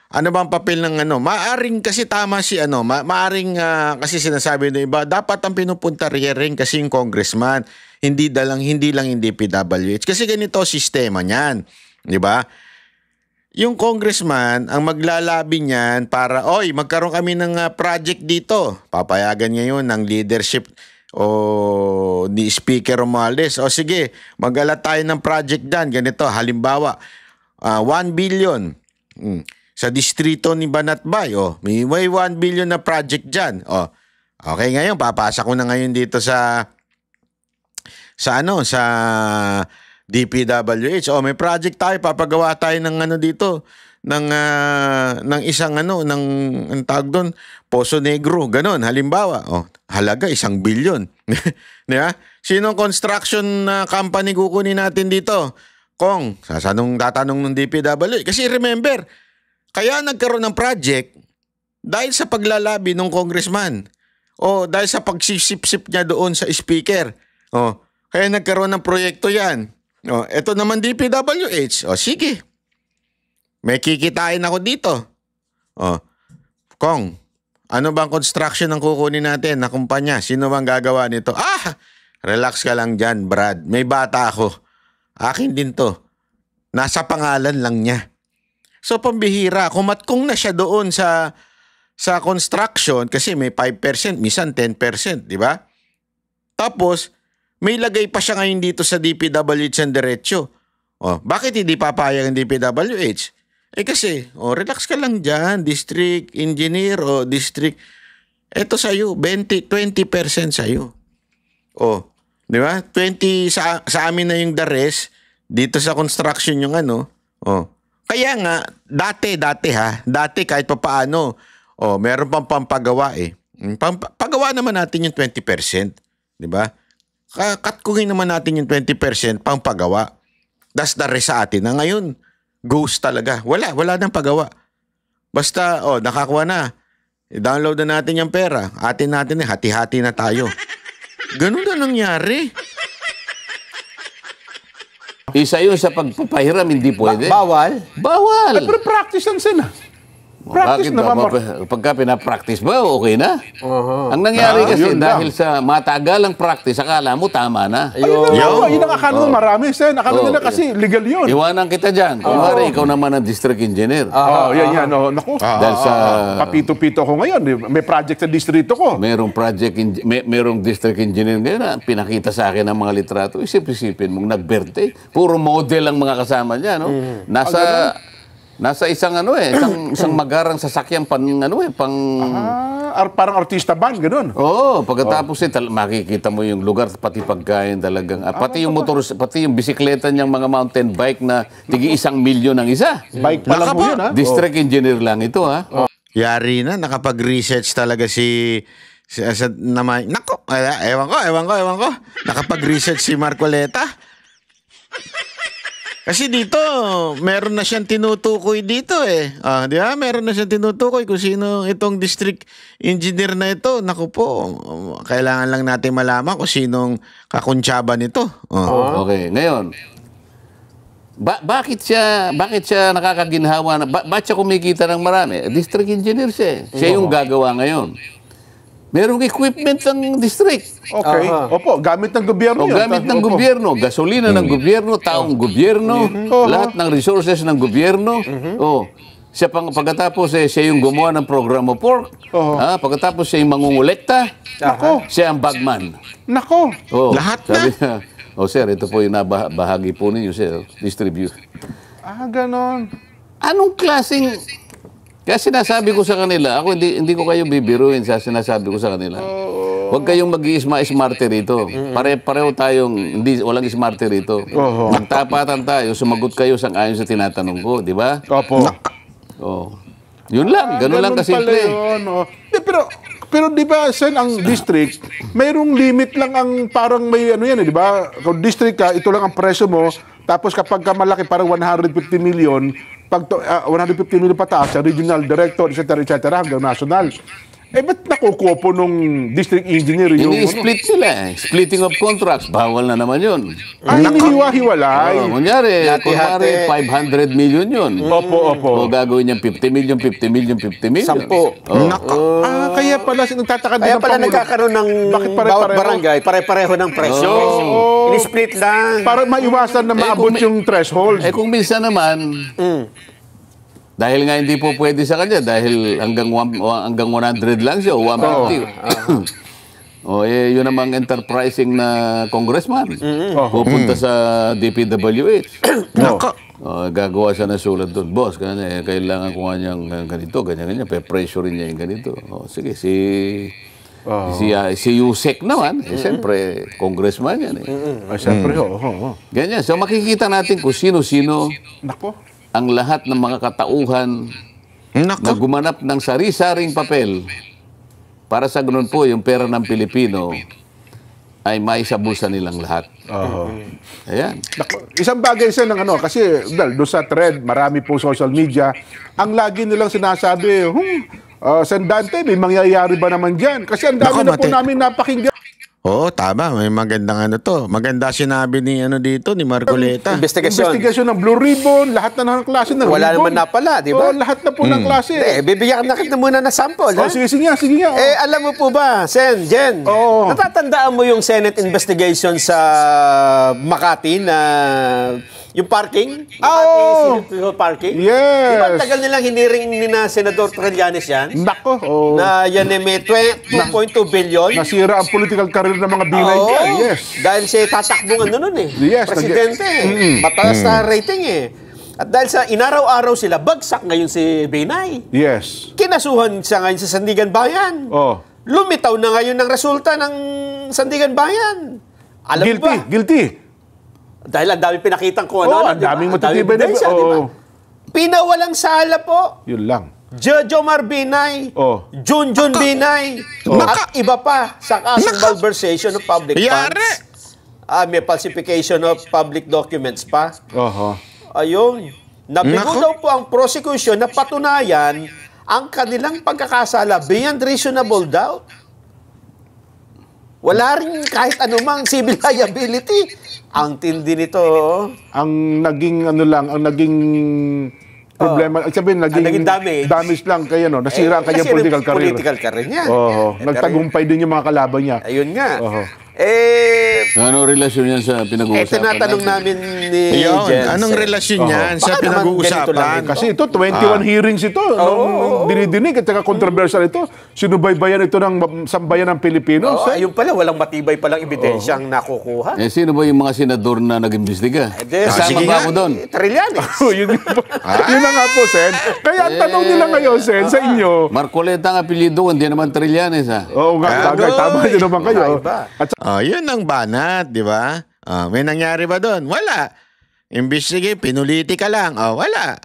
[SPEAKER 1] Ano ba ang papel ng ano? Maaring kasi tama si ano, maaring kasi sinasabi ng iba, dapat ang pinupunta rin kasi yung congressman, hindi lang yung DPWH. Kasi ganito sistema niyan, di ba? Yung congressman, ang maglalabi niyan para, magkaroon kami ng project dito. Papayagan ngayon ng leadership o ni Speaker Romualdez. O sige, mag-ala tayo ng project dyan. Ganito, halimbawa, 1 billion sa distrito ni Banatbay. May 1 billion na project dyan. Okay, ngayon, papasa ko na ngayon dito sa DPWH. May project tayo, papagawa tayo ng ano dito, ng isang ng tawag doon, Poso Negro, ganun, halimbawa. Halaga 1 billion. Di ba? Sinong construction company kukunin natin dito? Tatanong ng DPWH. Kasi remember, kaya nagkaroon ng project dahil sa paglalabi ng congressman o dahil sa pagsisip-sip niya doon sa speaker. Kaya nagkaroon ng proyekto yan. Ito naman DPWH. Sige. May kikitain ako dito. Kong, ano bang construction ang kukunin natin na kumpanya? Sino bang gagawa nito? Relax ka lang dyan, Brad. May bata ako. Akin din to. Nasa pangalan lang niya. So, pambihira. Kumatkong na siya doon sa construction kasi may 5%, minsan 10%, di ba? Tapos, may lagay pa siya ngayon dito sa DPWH ng diretsyo. Bakit hindi papayag ang DPWH? Kasi, relax ka lang dyan, district engineer o district. Ito sa'yo, 20% sa'yo. Di ba? 20 sa amin na yung the rest, dito sa construction yung ano. Kaya nga, dati kahit pa paano, meron pang pampagawa eh. Pagawa naman natin yung 20%. Di ba? Katkungin naman natin yung 20% pang pagawa. That's the rest sa atin. Ngayon, ghost talaga. Wala nang pagawa. Basta, nakakuha na. I-download na natin yung pera. Atin natin hati-hati na tayo. Ganun na nangyari.
[SPEAKER 7] Isa yun sa pagpapahiram, hindi pwede.
[SPEAKER 8] Bawal?
[SPEAKER 7] Bawal!
[SPEAKER 2] Pero practice lang sila. Practice
[SPEAKER 7] Bakit
[SPEAKER 2] naman.
[SPEAKER 7] pagka pinapractice ba, okay na? Ang nangyari kasi dahil sa matagalang practice, akala mo tama na.
[SPEAKER 2] Yun ang akala ng marami, Sen. Akala nila kasi legal yun.
[SPEAKER 7] Iwanan kita dyan. Kunwari, ikaw naman ang district engineer.
[SPEAKER 2] Yan. Naku.
[SPEAKER 7] Dahil sa...
[SPEAKER 2] Papito-pito ko ngayon. May project sa distrito ko.
[SPEAKER 7] Merong district engineer ngayon na pinakita sa akin ang mga litrato. Isip-isipin mong nagberte. Puro model ang mga kasama niya, no? Nasa isang isang magarang sasakyan
[SPEAKER 2] parang artista band, ganun.
[SPEAKER 7] Pagkatapos makikita mo yung lugar, pati pagkain talagang, pati yung motor, pati yung bisikleta niyang mga mountain bike na tigi 1 milyon ang isa.
[SPEAKER 2] Bike pa lang mo yun, ha?
[SPEAKER 7] District engineer lang ito, ha?
[SPEAKER 1] Yari na, nakapag-research talaga nako, ewan ko. Nakapag-research si Marcoleta. Kasi dito, meron na siyang tinutukoy dito eh. Di ba? Meron na siyang tinutukoy kung sino itong district engineer na ito. Naku po, kailangan lang natin malaman kung sinong kakuntsaba nito.
[SPEAKER 7] Okay, ngayon, bakit siya nakakaginhawa? Bakit siya kumikita ng marami? District engineer siya. Siya yung gagawa ngayon. Merong equipment ng district.
[SPEAKER 2] Okay. Opo, gamit ng gobyerno yun.
[SPEAKER 7] Gamit ng gobyerno. Gasolina ng gobyerno, taong gobyerno, lahat ng resources ng gobyerno. Siya pagkatapos siya yung gumawa ng program of work. Pagkatapos siya yung mangungulekta. Siya ang bagman.
[SPEAKER 2] Nako.
[SPEAKER 1] Lahat
[SPEAKER 7] sabi niya, sir, ito po yung nabahagi po ninyo, sir. Distribute.
[SPEAKER 2] Ganon.
[SPEAKER 7] Anong klaseng... Kaya sinasabi ko sa kanila, ako hindi ko kayo bibiruin sa sinasabi ko sa kanila. Huwag kayong mag-i-smarte rito. Pareho tayong, walang smarte rito. Magtapatan tayo, sumagot kayo sang-ayon sa tinatanong ko, di ba?
[SPEAKER 2] Opo.
[SPEAKER 7] Yun lang, ganun lang kasimple.
[SPEAKER 2] Pero di ba, Sen, ang district, mayroong limit lang ang parang may di ba? Kung district ka, ito lang ang presyo mo, Tapos kapag ka malaki, parang 150 million, pag 150 million pataas, sa regional director, etc., hanggang national. Eh, ba't nakukuha po nung district engineer yung...
[SPEAKER 7] Ini-split nila eh. Splitting of contracts, bawal na naman yun.
[SPEAKER 2] Ay, hinihiwa-hiwalay.
[SPEAKER 7] Kunyari,
[SPEAKER 8] Hati-hati.
[SPEAKER 7] 500 million yun.
[SPEAKER 2] Opo.
[SPEAKER 7] O gagawin niyang 50 million, 50 million, 50 million.
[SPEAKER 8] 10.
[SPEAKER 2] Kaya pala, nagtataka din
[SPEAKER 8] Kaya
[SPEAKER 2] ng
[SPEAKER 8] pala
[SPEAKER 2] Pangulo.
[SPEAKER 8] nagkakaroon ng
[SPEAKER 2] Bakit
[SPEAKER 8] bawat
[SPEAKER 2] pare-pareho?
[SPEAKER 8] barangay, pare-pareho ng presyo. Ini-split lang.
[SPEAKER 2] Para maiwasan na maabot yung threshold.
[SPEAKER 7] Eh kung minsan naman, dahil nga hindi po pwede sa kanya, dahil hanggang 100 lang siya, o 150. O eh, yun namang enterprising na congressman. Pupunta sa DPWH. Gagawa siya ng sulat doon. Boss, kailangan ko nga niyang ganito, ganyan. Pe-pressure niya yung ganito. Sige, si Yusek naman, siyempre, congressman yan.
[SPEAKER 2] Siyempre,
[SPEAKER 7] Ganyan. So makikita natin kung sino-sino
[SPEAKER 2] Nako.
[SPEAKER 7] ang lahat ng mga katauhan na gumanap ng sari-saring papel para sa ganun po yung pera ng Pilipino ay maisabulsa nilang lahat. Ayan.
[SPEAKER 2] Nako. Isang bagay siya ng kasi doon sa thread, marami po social media, ang lagi nilang sinasabi, Sen Dante, may mangyayari ba naman dyan? Kasi ang dami na po namin napakinggan.
[SPEAKER 1] Oo, tama. May magandang Maganda sinabi ni dito, ni Marcoleta.
[SPEAKER 2] Investigasyon ng Blue Ribbon, lahat na ng klase ng
[SPEAKER 8] Wala
[SPEAKER 2] ribbon.
[SPEAKER 8] naman na pala, di ba?
[SPEAKER 2] Lahat na po ng klase.
[SPEAKER 8] Bibigyan na kita muna ng sample, ha?
[SPEAKER 2] Sige nga.
[SPEAKER 8] Alam mo po ba, Sen, Jen, natatandaan mo yung Senate investigation sa Makati na yung parking? Makati parking?
[SPEAKER 2] Yes.
[SPEAKER 8] Diba tagal nilang hiniring ni na Senador Trillanes yan?
[SPEAKER 2] Nako.
[SPEAKER 8] Na yan may 2.2 billion.
[SPEAKER 2] Nasira ang political career ng mga binay dyan. Yes.
[SPEAKER 8] Dahil siya tatakbong nun eh.
[SPEAKER 2] Yes,
[SPEAKER 8] Presidente mataas na rating eh. At dahil sa inaraw-araw sila, bagsak ngayon si Binay.
[SPEAKER 2] Yes.
[SPEAKER 8] Kinasuhan siya ngayon sa Sandigan Bayan. Lumitaw na ngayon ng resulta ng Sandigan Bayan. Alam mo ba?
[SPEAKER 2] Guilty.
[SPEAKER 8] Dahil ang daming pinakitang kung
[SPEAKER 2] ang daming matitibay na.
[SPEAKER 8] Pinawalang sala po.
[SPEAKER 2] Yun lang.
[SPEAKER 8] Jojo Marbinay, Junjun Binay, at iba pa sa kasong malversation of public funds. May falsification of public documents pa. Ayun. Nabigo daw po ang prosecution na patunayan ang kanilang pagkakasala beyond reasonable doubt. Wala rin kahit anumang civil liability. Ang tindi nito.
[SPEAKER 2] Ang naging problema, naging damage lang kaya nasira ang kanyang political career
[SPEAKER 8] niya.
[SPEAKER 2] Nagtagumpay din yung mga kalaban niya.
[SPEAKER 8] Ayun nga.
[SPEAKER 7] Ano relasyon yan sa pinag-uusapan
[SPEAKER 8] tinatanong namin ni Jens.
[SPEAKER 1] Anong relasyon yan sa pinag-uusapan?
[SPEAKER 2] Kasi ito, 21 hearings ito. Dinidinig at saka controversial ito. Sinubaybayan ito ng sambayan ng Pilipino.
[SPEAKER 8] Ayun pala, walang matibay palang ebidensya ang nakukuha.
[SPEAKER 7] Sino ba yung mga senador na nag-imbestiga? Kasama ba ako doon?
[SPEAKER 8] Trillanes.
[SPEAKER 2] Yun na nga po, Sen. Kaya ang tanong nila ngayon, Sen, sa inyo.
[SPEAKER 7] Marcoleta ang apelido, hindi naman Trillanes, ha?
[SPEAKER 2] Oo nga, tama din naman kayo.
[SPEAKER 1] Yun ang banat, di ba? May nangyari ba doon? Wala. Imbestige, pinuliti ka lang. Wala.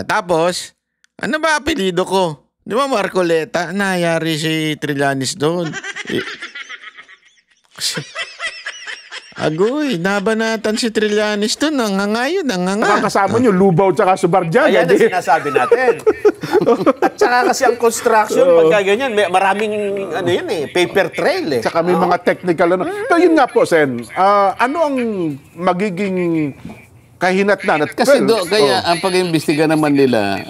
[SPEAKER 1] Tapos, ano ba apelido ko? Di ba Marcoleta? Nangyari si Trillanes doon. Agoy, nabanatan si Trillanes doon. Nangangayon.
[SPEAKER 2] Kasama nyo, Lubaw tsaka Subarjan.
[SPEAKER 8] Ayan ang sinasabi natin. At saka kasi ang construction, pagka ganyan, maraming paper trail eh.
[SPEAKER 2] Tsaka may mga technical Pero yun nga po, Sen, ano ang magiging kahinatnan?
[SPEAKER 7] Kasi kaya ang pag-imbestiga naman nila,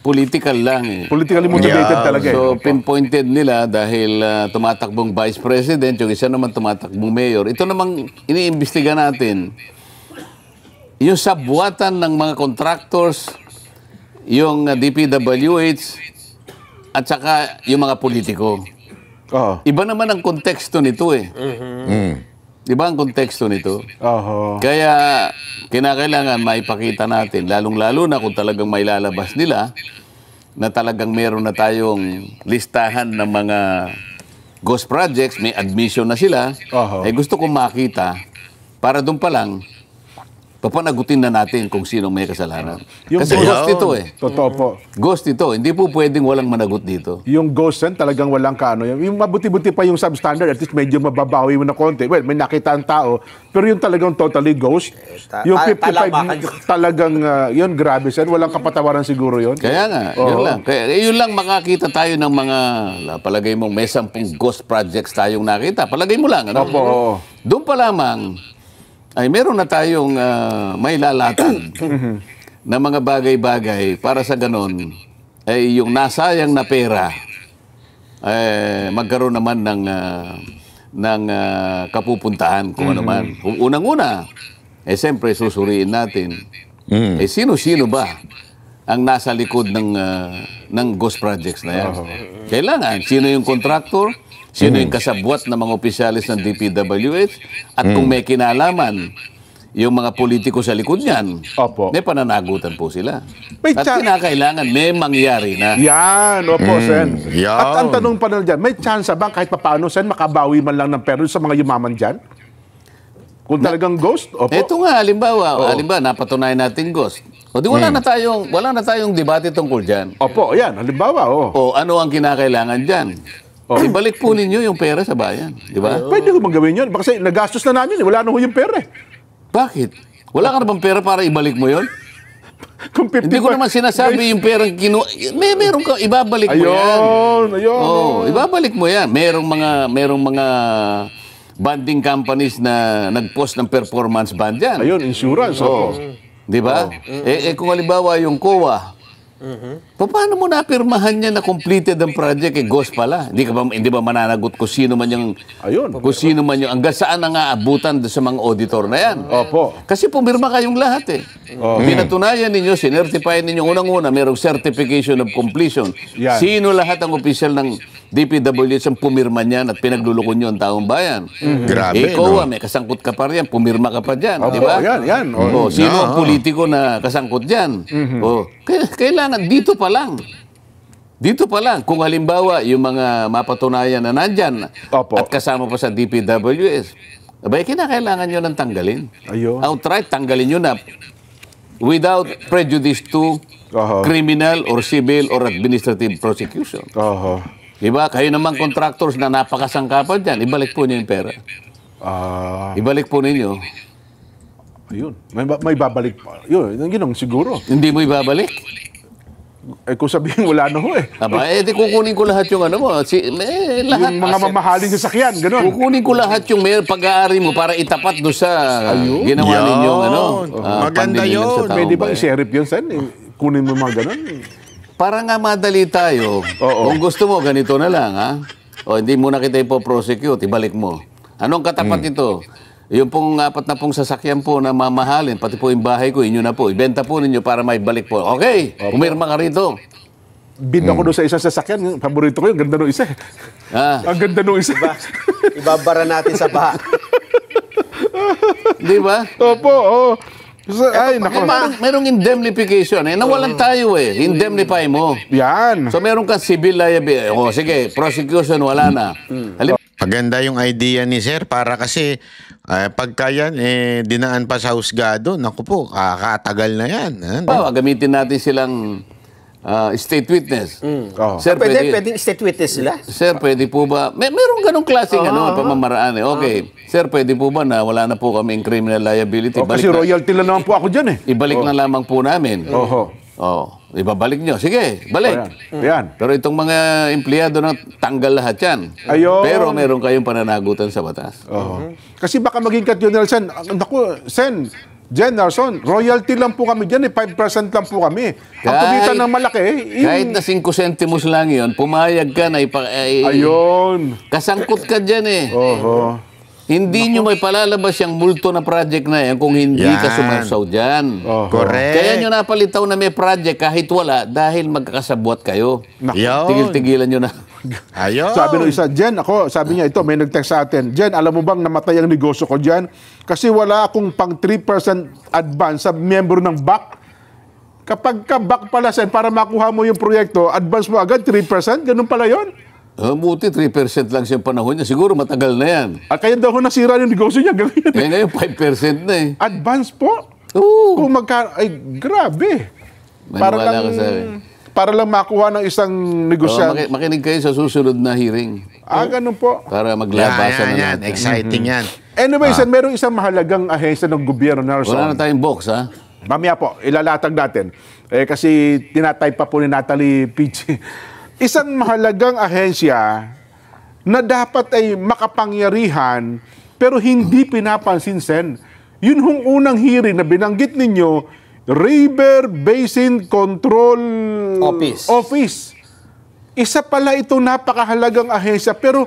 [SPEAKER 7] political lang eh.
[SPEAKER 2] Politically motivated talaga eh.
[SPEAKER 7] So, pinpointed nila dahil tumatakbong vice president, yung isa naman tumatakbong mayor. Ito namang iniimbestiga natin, yung sabwatan ng mga contractors, yung DPWH, at saka yung mga politiko. Iba naman ang konteksto nito eh. Iba ang konteksto nito. Kaya kinakailangan maipakita natin, lalong-lalo na kung talagang may lalabas nila, na talagang meron na tayong listahan ng mga ghost projects, may admission na sila, gusto kong makita, para doon pa lang, papanagutin na natin kung sino may kasalanan.
[SPEAKER 2] Yung
[SPEAKER 7] Kasi ghost ito eh.
[SPEAKER 2] Totoo po.
[SPEAKER 7] Ghost ito. Hindi po pwedeng walang managot dito.
[SPEAKER 2] Yung ghost yan, talagang walang kaano. Yung mabuti-buti pa yung substandard, at least medyo mababawi mo na konti. Well, may nakita ang tao, pero yung talagang totally ghost, yung 55, talagang, yun, grabe sen. Walang kapatawaran siguro yun.
[SPEAKER 7] Kaya nga, yun lang. Kaya, yun lang makakita tayo ng mga, palagay mong may 10 ghost projects tayong nakita. Palagay mo lang, ano?
[SPEAKER 2] Opo.
[SPEAKER 7] Doon pa lamang, ay meron na tayong may lalatan na mga bagay-bagay para sa ganon ay yung nasayang na pera magkaroon naman ng kapupuntahan kung ano man. Unang-una, siyempre susuriin natin, sino-sino ba ang nasa likod ng ghost projects na yan? Kailangan, sino yung contractor? Sino yung kasabwat ng mga opisyalis ng DPWH? At kung may kinalaman, yung mga politiko sa likod niyan, may pananagutan po sila. At kinakailangan may mangyari na.
[SPEAKER 2] Yan, Sen. At ang tanong pa na dyan, may chance ba kahit paano, Sen, makabawi man lang ng pera sa mga yumaman dyan? Kung talagang ghost?
[SPEAKER 7] Ito nga, halimbawa, napatunayan natin ghost. O di wala na tayong debate tungkol dyan.
[SPEAKER 2] Yan, halimbawa,
[SPEAKER 7] O ano ang kinakailangan dyan? Ibalik po ninyo yung pera sa bayan, di ba?
[SPEAKER 2] Pwede ko magawin yun. Kasi nagastos na namin, wala na ho yung pera.
[SPEAKER 7] Bakit? Wala ka na bang pera para ibalik mo yun? Hindi ko naman sinasabi yung pera meron ka, ibabalik mo yan. Ibabalik mo yan. Merong mga banding companies na nag-post ng performance band yan.
[SPEAKER 2] Ayun, insurance.
[SPEAKER 7] Di ba? Kung halimbawa yung COA, paano mo napirmahan niya na completed ang project? Ghost pala. Hindi ba mananagot kung sino man yung hanggang saan na nga abutan sa mga auditor na yan? Kasi pumirma kayong lahat Pinatunayan ninyo, sinertify ninyo. Unang-una, mayroong certification of completion. Sino lahat ang opisyal ng DPWH ang pumirma niyan at pinaglulukon nyo ang taong bayan?
[SPEAKER 1] Grabe,
[SPEAKER 7] COA, may kasangkot ka pa riyan, pumirma ka pa dyan. Di ba?
[SPEAKER 2] Yan.
[SPEAKER 7] Sino ang politiko na kasangkot dyan? Kailangan dito pa lang. Dito pa lang, kung halimbawa yung mga mapatunayan na nandyan at kasama pa sa DPWS, abay, kinakailangan nyo nang tanggalin. Outright, tanggalin nyo na without prejudice to criminal or civil or administrative prosecution. Diba? Kayo naman contractors na napakasangkapan dyan, ibalik po niyo yung pera. Ibalik po ninyo.
[SPEAKER 2] Ayun. May babalik pa. Yun ang siguro.
[SPEAKER 7] Hindi mo ibabalik?
[SPEAKER 2] Kung sabihin, wala na ho
[SPEAKER 7] di kukunin ko lahat yung ano mo. Lahat.
[SPEAKER 2] Yung mga mamahaling sasakyan, gano'n.
[SPEAKER 7] Kukunin ko lahat yung pag-aari mo para itapat doon sa ginawa ninyong
[SPEAKER 1] maganda yun.
[SPEAKER 2] Pwede ba i-sheriff yun, Sen? Kunin mo mga gano'n.
[SPEAKER 7] Para nga madali tayo. Kung gusto mo, ganito na lang, ha? Hindi mo na kita ipoprosecute, ibalik mo. Anong katapat ito? Yung pong 4 na pong sasakyan po na mamahalin, pati po yung bahay ko, inyo na po. Ibenta po ninyo para may balik po. Okay, pumirma ka rito.
[SPEAKER 2] Bid ako doon sa isang sasakyan. Paborito ko yung ganda nung isa. Ang ganda nung isa.
[SPEAKER 8] Ibabara natin sa baha.
[SPEAKER 7] Di ba? Merong indemnification. Nawalan tayo Indemnify mo.
[SPEAKER 2] Yan.
[SPEAKER 7] So meron kang civil liability. Sige, prosecution, wala na.
[SPEAKER 1] Maganda yung idea ni Sir para kasi pagka yan, dinaan pa sa husgado, naku po, kakatagal na yan.
[SPEAKER 7] Gamitin natin silang state witness.
[SPEAKER 8] Sir, pwedeng state witness sila?
[SPEAKER 7] Sir, pwede po ba? Meron ganong klaseng pamamaraan Okay. Sir, pwede po ba na wala na po kaming criminal liability?
[SPEAKER 2] Kasi royalty lang naman po ako dyan
[SPEAKER 7] Ibalik na lamang po namin. Ibabalik nyo. Sige, balik.
[SPEAKER 2] Yan.
[SPEAKER 7] Pero itong mga empleyado na tanggal lahat yan. Pero meron kayong pananagutan sa batas.
[SPEAKER 2] Kasi baka maging katyonel, Sen. Naku, Sen, Jen, Narson, royalty lang po kami dyan 5% lang po kami. Ang kumita ng malaki
[SPEAKER 7] kahit na 5 centimos lang yun, pumayag ka na
[SPEAKER 2] ayun.
[SPEAKER 7] Kasangkot ka dyan Hindi nyo may palalabas yung multo na project na yan kung hindi ka sumarsaw dyan.
[SPEAKER 1] Correct.
[SPEAKER 7] Kaya nyo napalitaw na may project kahit wala dahil magkakasabwat kayo. Tigil-tigilan nyo na.
[SPEAKER 2] Sabi ng isa, Jen, sabi niya ito, may nag-text sa atin, Jen, alam mo bang namatay ang negosyo ko dyan? Kasi wala akong pang 3% advance sa member ng BAC. Kapag ka-BAC pala, Sen, para makuha mo yung proyekto, advance mo agad 3%? Ganun pala yun?
[SPEAKER 7] Buti 3% lang siyang panahon niya. Siguro matagal na yan.
[SPEAKER 2] Kaya daw nasira yung negosyo niya.
[SPEAKER 7] Ngayon 5% na
[SPEAKER 2] Advance po? Kung ay, grabe.
[SPEAKER 7] Maniwala ka sa akin.
[SPEAKER 2] Para lang makuha ng isang negosyante.
[SPEAKER 7] Makinig kayo sa susunod na hearing.
[SPEAKER 2] Ganun po.
[SPEAKER 7] Para maglabasan na natin.
[SPEAKER 1] Exciting yan.
[SPEAKER 2] Anyway, merong isang mahalagang ahensya ng gobyerno, Nelson.
[SPEAKER 7] Wala na tayong box, ha?
[SPEAKER 2] Mamaya po, ilalatag natin. Kasi tinatype pa po ni Natalie Pichi. Isang mahalagang ahensya na dapat ay makapangyarihan pero hindi pinapansin, Sen. Yun hong unang hearing na binanggit ninyo, River Basin Control Office. Isa pala itong napakahalagang ahensya pero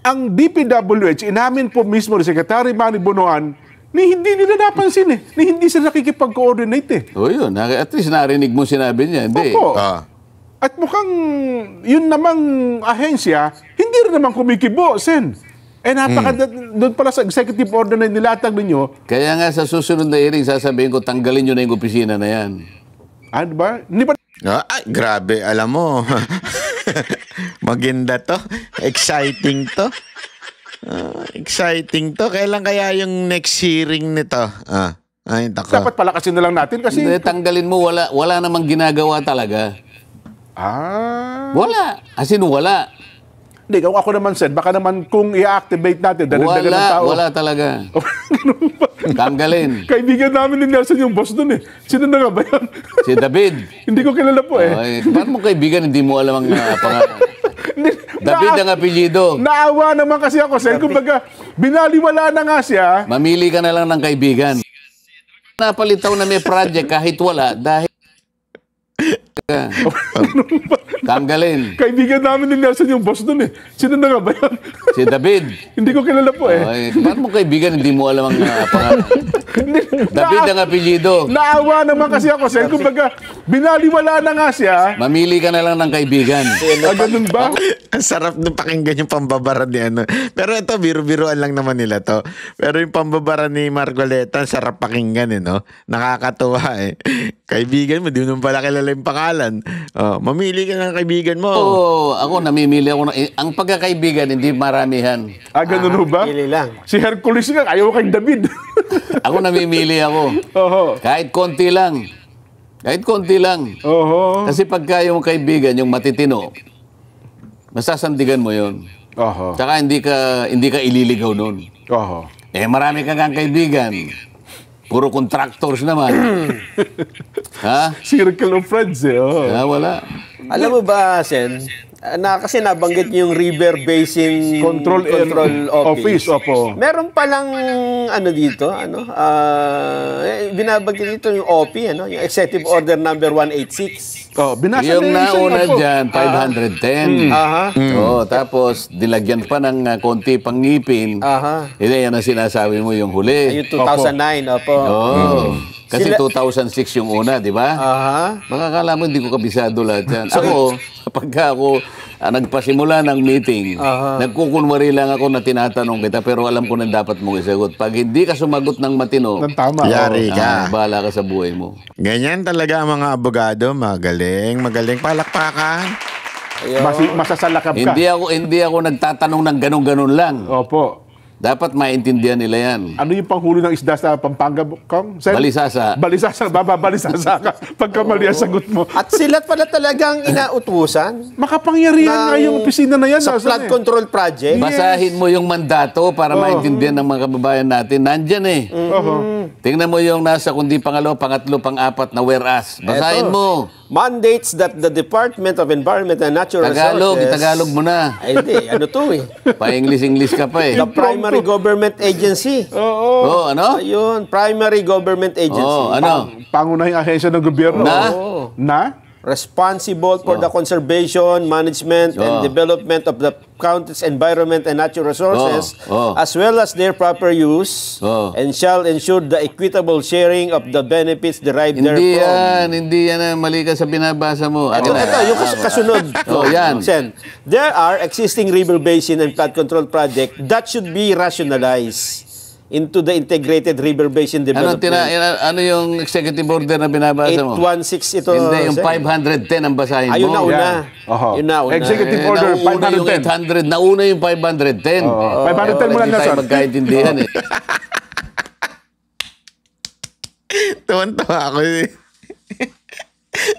[SPEAKER 2] ang DPWH, inamin po mismo ni Secretary Manny Bonoan, hindi nila napansin hindi sila nakikipag-coordinate
[SPEAKER 7] Yun. At least narinig mo sinabi niya. Hindi.
[SPEAKER 2] Opo. At mukhang yun namang ahensya, hindi rin naman kumikibo, Sen. Doon pala sa executive order na nilatag ninyo.
[SPEAKER 7] Kaya nga sa susunod na hearing, sasabihin ko, tanggalin nyo na yung opisina na yan.
[SPEAKER 2] Ano ba? Hindi ba?
[SPEAKER 1] Grabe, alam mo. Maganda to. Exciting to. Exciting to. Kailan kaya yung next hearing nito? Ay, tako.
[SPEAKER 2] Dapat palakasin na lang natin kasi...
[SPEAKER 7] Hindi, tanggalin mo, wala namang ginagawa talaga. Wala. As in, wala.
[SPEAKER 2] Hindi, ako naman, Sen, baka naman kung i-activate natin, dadagdagan ng tao.
[SPEAKER 7] Wala talaga. Tanggalin.
[SPEAKER 2] Kaibigan namin ni Nelson yung boss dun Sino na nga ba yan?
[SPEAKER 7] Si David.
[SPEAKER 2] Hindi ko kilala po
[SPEAKER 7] Paano mo kaibigan, hindi mo alam ang pangalan? David ang apelyido.
[SPEAKER 2] Naawa naman kasi ako, Sen. Kumbaga, binaliwala na nga siya.
[SPEAKER 7] Mamili ka na lang ng kaibigan. Napalitaw na may project kahit wala dahil tanggalin.
[SPEAKER 2] Kaibigan namin ni Nelson yung boss dun Sino na nga ba yan?
[SPEAKER 7] Si David.
[SPEAKER 2] Hindi ko kilala po
[SPEAKER 7] Paano mo kaibigan, hindi mo alam ang pangalan? David ang apelyido.
[SPEAKER 2] Naawa naman kasi ako, Sen. Kumbaga, binaliwala na nga siya.
[SPEAKER 7] Mamili ka na lang ng kaibigan.
[SPEAKER 2] Ganun ba?
[SPEAKER 1] Ang sarap nung pakinggan yung pambabara ni Pero ito, biro-biroan lang naman nila to. Pero yung pambabara ni Marcoleta, ang sarap pakinggan no? Nakakatuwa Kaibigan mo, di mo pala kilala yung pangalan. Mamili ka ng kaibigan mo.
[SPEAKER 7] Ako namimili ako. Ang pagkakaibigan, hindi maramihan.
[SPEAKER 2] Ganun ba?
[SPEAKER 8] Pili lang.
[SPEAKER 2] Si Hercules nga, ayaw kay David.
[SPEAKER 7] Ako namimili ako. Kahit konti lang. Kahit konti lang. Kasi pagka yung kaibigan, yung matitino, masasandigan mo yun. Tsaka hindi ka ililigaw nun. Marami kang kaibigan. Puro contractors naman.
[SPEAKER 2] Circle of friends
[SPEAKER 7] Wala.
[SPEAKER 8] Alam mo ba, Sen, kasi nabanggit niyo yung River Basin
[SPEAKER 2] Control Office. Opo.
[SPEAKER 8] Meron palang dito, binabanggit dito yung OP, yung Executive Order number 186.
[SPEAKER 7] Yung nauna dyan, 510. Tapos dilagyan pa ng konti pang ngipin. Yan ang sinasabi mo yung huli.
[SPEAKER 8] Yung 2009, opo.
[SPEAKER 7] Kasi 2006 yung una, di ba? Makakala mo, hindi ko kabisado lahat yan. Ako, kapag ako nagpasimula ng meeting, nagkukunwari lang ako na tinatanong kita, pero alam ko na dapat mong isagot. Pag hindi ka sumagot ng matino,
[SPEAKER 1] yari ka.
[SPEAKER 7] Bahala ka sa buhay mo.
[SPEAKER 1] Ganyan talaga ang mga abogado. Magaling palakpakan.
[SPEAKER 2] Masasalakap ka.
[SPEAKER 7] Hindi ako nagtatanong ng ganun-ganun lang.
[SPEAKER 2] Opo.
[SPEAKER 7] Dapat maintindihan nila yan.
[SPEAKER 2] Ano yung panghuli ng isda sa Pampanga, Kong?
[SPEAKER 7] Balisasa.
[SPEAKER 2] Balisasa ka. Pagka mali ang sagot mo.
[SPEAKER 8] At sila pala talagang inautusan.
[SPEAKER 2] Makapangyarihan nga yung opisina na yan.
[SPEAKER 8] Sa flood control project.
[SPEAKER 7] Basahin mo yung mandato para maintindihan ng mga kababayan natin. Nandyan Tingnan mo yung nasa kundi pangalawa, pangatlo, pang-apat na whereas. Basahin mo.
[SPEAKER 8] Mandates that the Department of Environment and Natural Resources...
[SPEAKER 7] Tagalog mo na.
[SPEAKER 8] Hindi,
[SPEAKER 7] Pa-English ka pa
[SPEAKER 8] The primary government agency.
[SPEAKER 7] Ano?
[SPEAKER 8] Ayun, primary government agency.
[SPEAKER 2] Pangunahing ahensya ng gobyerno. Na?
[SPEAKER 8] Responsible for the conservation, management, and development of the country's environment and natural resources, as well as their proper use, and shall ensure the equitable sharing of the benefits derived therefrom.
[SPEAKER 7] Hindi yan. Mali ka sa binabasa mo.
[SPEAKER 8] Ito, yung kasunod.
[SPEAKER 7] Yan.
[SPEAKER 8] There are existing river basin and flood control project that should be rationalized into the integrated river basin development.
[SPEAKER 7] Ano yung executive order na binabasa mo?
[SPEAKER 8] 816 ito.
[SPEAKER 7] Hindi, yung 510 ang basahin mo.
[SPEAKER 8] Ayun na una. Yun na una.
[SPEAKER 2] Executive order,
[SPEAKER 7] nauna
[SPEAKER 2] 510.
[SPEAKER 7] Yung 800, nauna yung 510.
[SPEAKER 2] 510 mo lang,
[SPEAKER 7] Hindi tayo magkaintindihan
[SPEAKER 1] Tuwan-tuwa ako.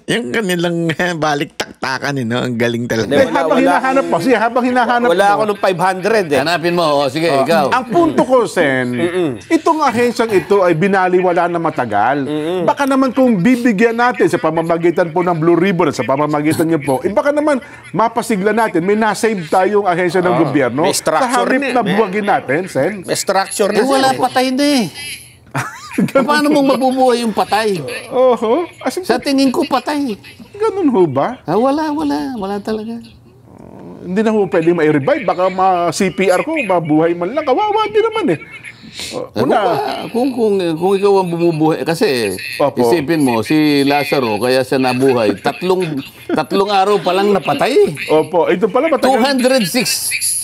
[SPEAKER 1] Yung kanilang balik-taktakan, no? Ang galing talaga.
[SPEAKER 2] Habang hinahanap mo.
[SPEAKER 8] Wala ako ng 500 eh.
[SPEAKER 7] Hanapin mo. Sige, ikaw.
[SPEAKER 2] Ang punto ko, Sen, itong ahensyang ito ay binaliwala na matagal. Baka naman kung bibigyan natin sa pamamagitan po ng Blue Ribbon at sa pamamagitan niyo po, baka naman mapasigla natin, may nasave tayong ahensya ng gobyerno.
[SPEAKER 8] May structure
[SPEAKER 2] sa harip na buwagin natin, Sen.
[SPEAKER 8] May structure na.
[SPEAKER 7] Wala patay na eh. Paano mong mabubuhay yung patay?
[SPEAKER 2] Oho.
[SPEAKER 7] Sa tingin ko patay.
[SPEAKER 2] Ganun ho ba?
[SPEAKER 7] Wala talaga.
[SPEAKER 2] Hindi na ho pwede ma-revive. Baka ma-CPR ko, mabuhay man lang. Kawawa din naman eh.
[SPEAKER 7] Kung ikaw ang bumubuhay, kasi isipin mo, si Lazaro, kaya siya nabuhay, tatlong araw pa lang napatay.
[SPEAKER 2] Opo, ito pala matagal.
[SPEAKER 7] 206.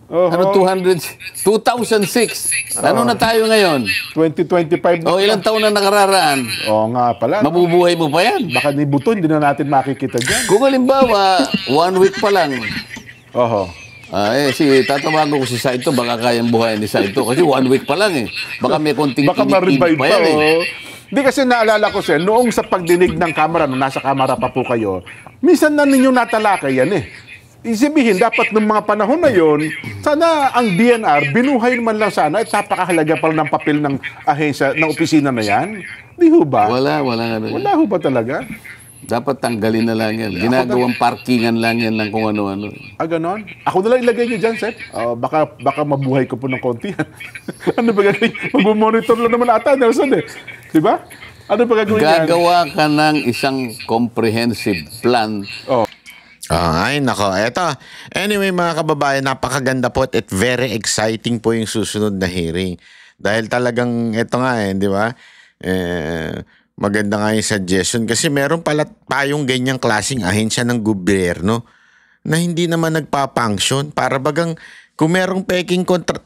[SPEAKER 7] 2006. Ano na tayo ngayon?
[SPEAKER 2] 2025 na.
[SPEAKER 7] Ilang taon na nakararaan?
[SPEAKER 2] Nga pala.
[SPEAKER 7] Mabubuhay mo pa yan?
[SPEAKER 2] Baka ni Buto, hindi na natin makikita dyan.
[SPEAKER 7] Kung halimbawa, 1 week pa lang. Tatawagan ko si Saito, baka kayang buhayin ni Saito. Kasi 1 week pa lang eh. Baka may konting
[SPEAKER 2] baka ma-revive
[SPEAKER 7] pa yan eh.
[SPEAKER 2] Hindi kasi naalala ko, Sen, noong sa pagdinig ng kamera, nung nasa kamera pa po kayo, minsan na ninyong natalakay yan eh. Isibihin, dapat ng mga panahon na yon, sana ang DNR, binuhay man lang sana, at napakahalaga pala ng papel ng ahensya, ng opisina na yan. Di ho ba?
[SPEAKER 7] Wala
[SPEAKER 2] ho ba talaga?
[SPEAKER 7] Dapat tanggalin na lang yan. Ginagawang parkingan lang yan ng kung ano-ano.
[SPEAKER 2] Ganon? Ako na lang ilagay nyo dyan, Seth. Baka mabuhay ko po ng konti. Ano ba gagawin? Mag-monitor lang naman ata, Nelson eh. Di ba? Ano ba gagawin yan?
[SPEAKER 7] Gagawa ka ng isang comprehensive plan.
[SPEAKER 1] Ay, nako. Eto. Anyway, mga kababayan, napakaganda po at very exciting po yung susunod na hearing. Dahil talagang, eto nga di ba? Maganda nga yung suggestion. Kasi meron pala tayong ganyang klaseng ahensya ng gobyerno na hindi naman nagpa-function. Para bagang, kung merong peking construction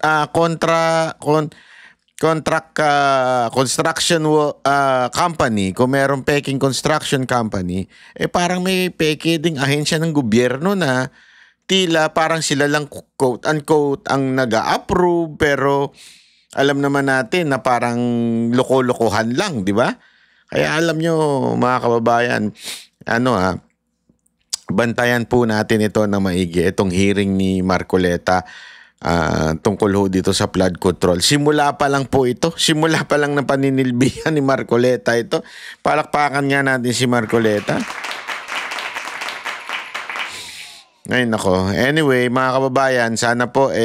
[SPEAKER 1] company, kung merong peking construction company, parang may peke ding ahensya ng gobyerno na tila parang sila lang quote-unquote ang nag-a-approve, pero alam naman natin na parang loko-lokohan lang, di ba? Kaya alam nyo, mga kababayan, bantayan po natin ito na maigi, itong hearing ni Marcoleta tungkol ho dito sa flood control. Simula pa lang po ito. Simula pa lang na paninilbihan ni Marcoleta ito. Palakpakan nga natin si Marcoleta. Ay nako. Anyway, mga kababayan, sana po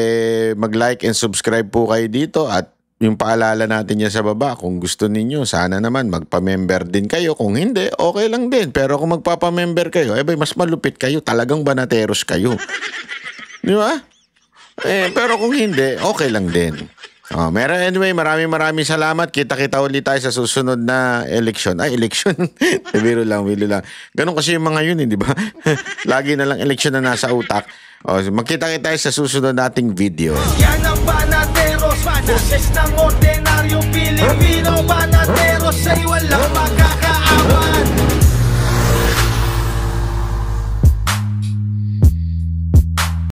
[SPEAKER 1] mag-like and subscribe po kayo dito at yung paalala natin niya sa baba, kung gusto ninyo, sana naman magpa-member din kayo. Kung hindi, okay lang din. Pero kung magpapa-member kayo, mas malupit kayo. Talagang banateros kayo. Di ba? Pero kung hindi, okay lang din. Anyway, maraming salamat. Kita-kita ulit tayo sa susunod na eleksyon. Eleksyon. Biro lang. Ganun kasi yung mga yun, di ba? Lagi na lang eleksyon na nasa utak. Magkita-kita tayo sa susunod nating video.
[SPEAKER 9] Yan ang banateros, boses ng ordinaryong Pilipino. Banateros ay walang makakaawan.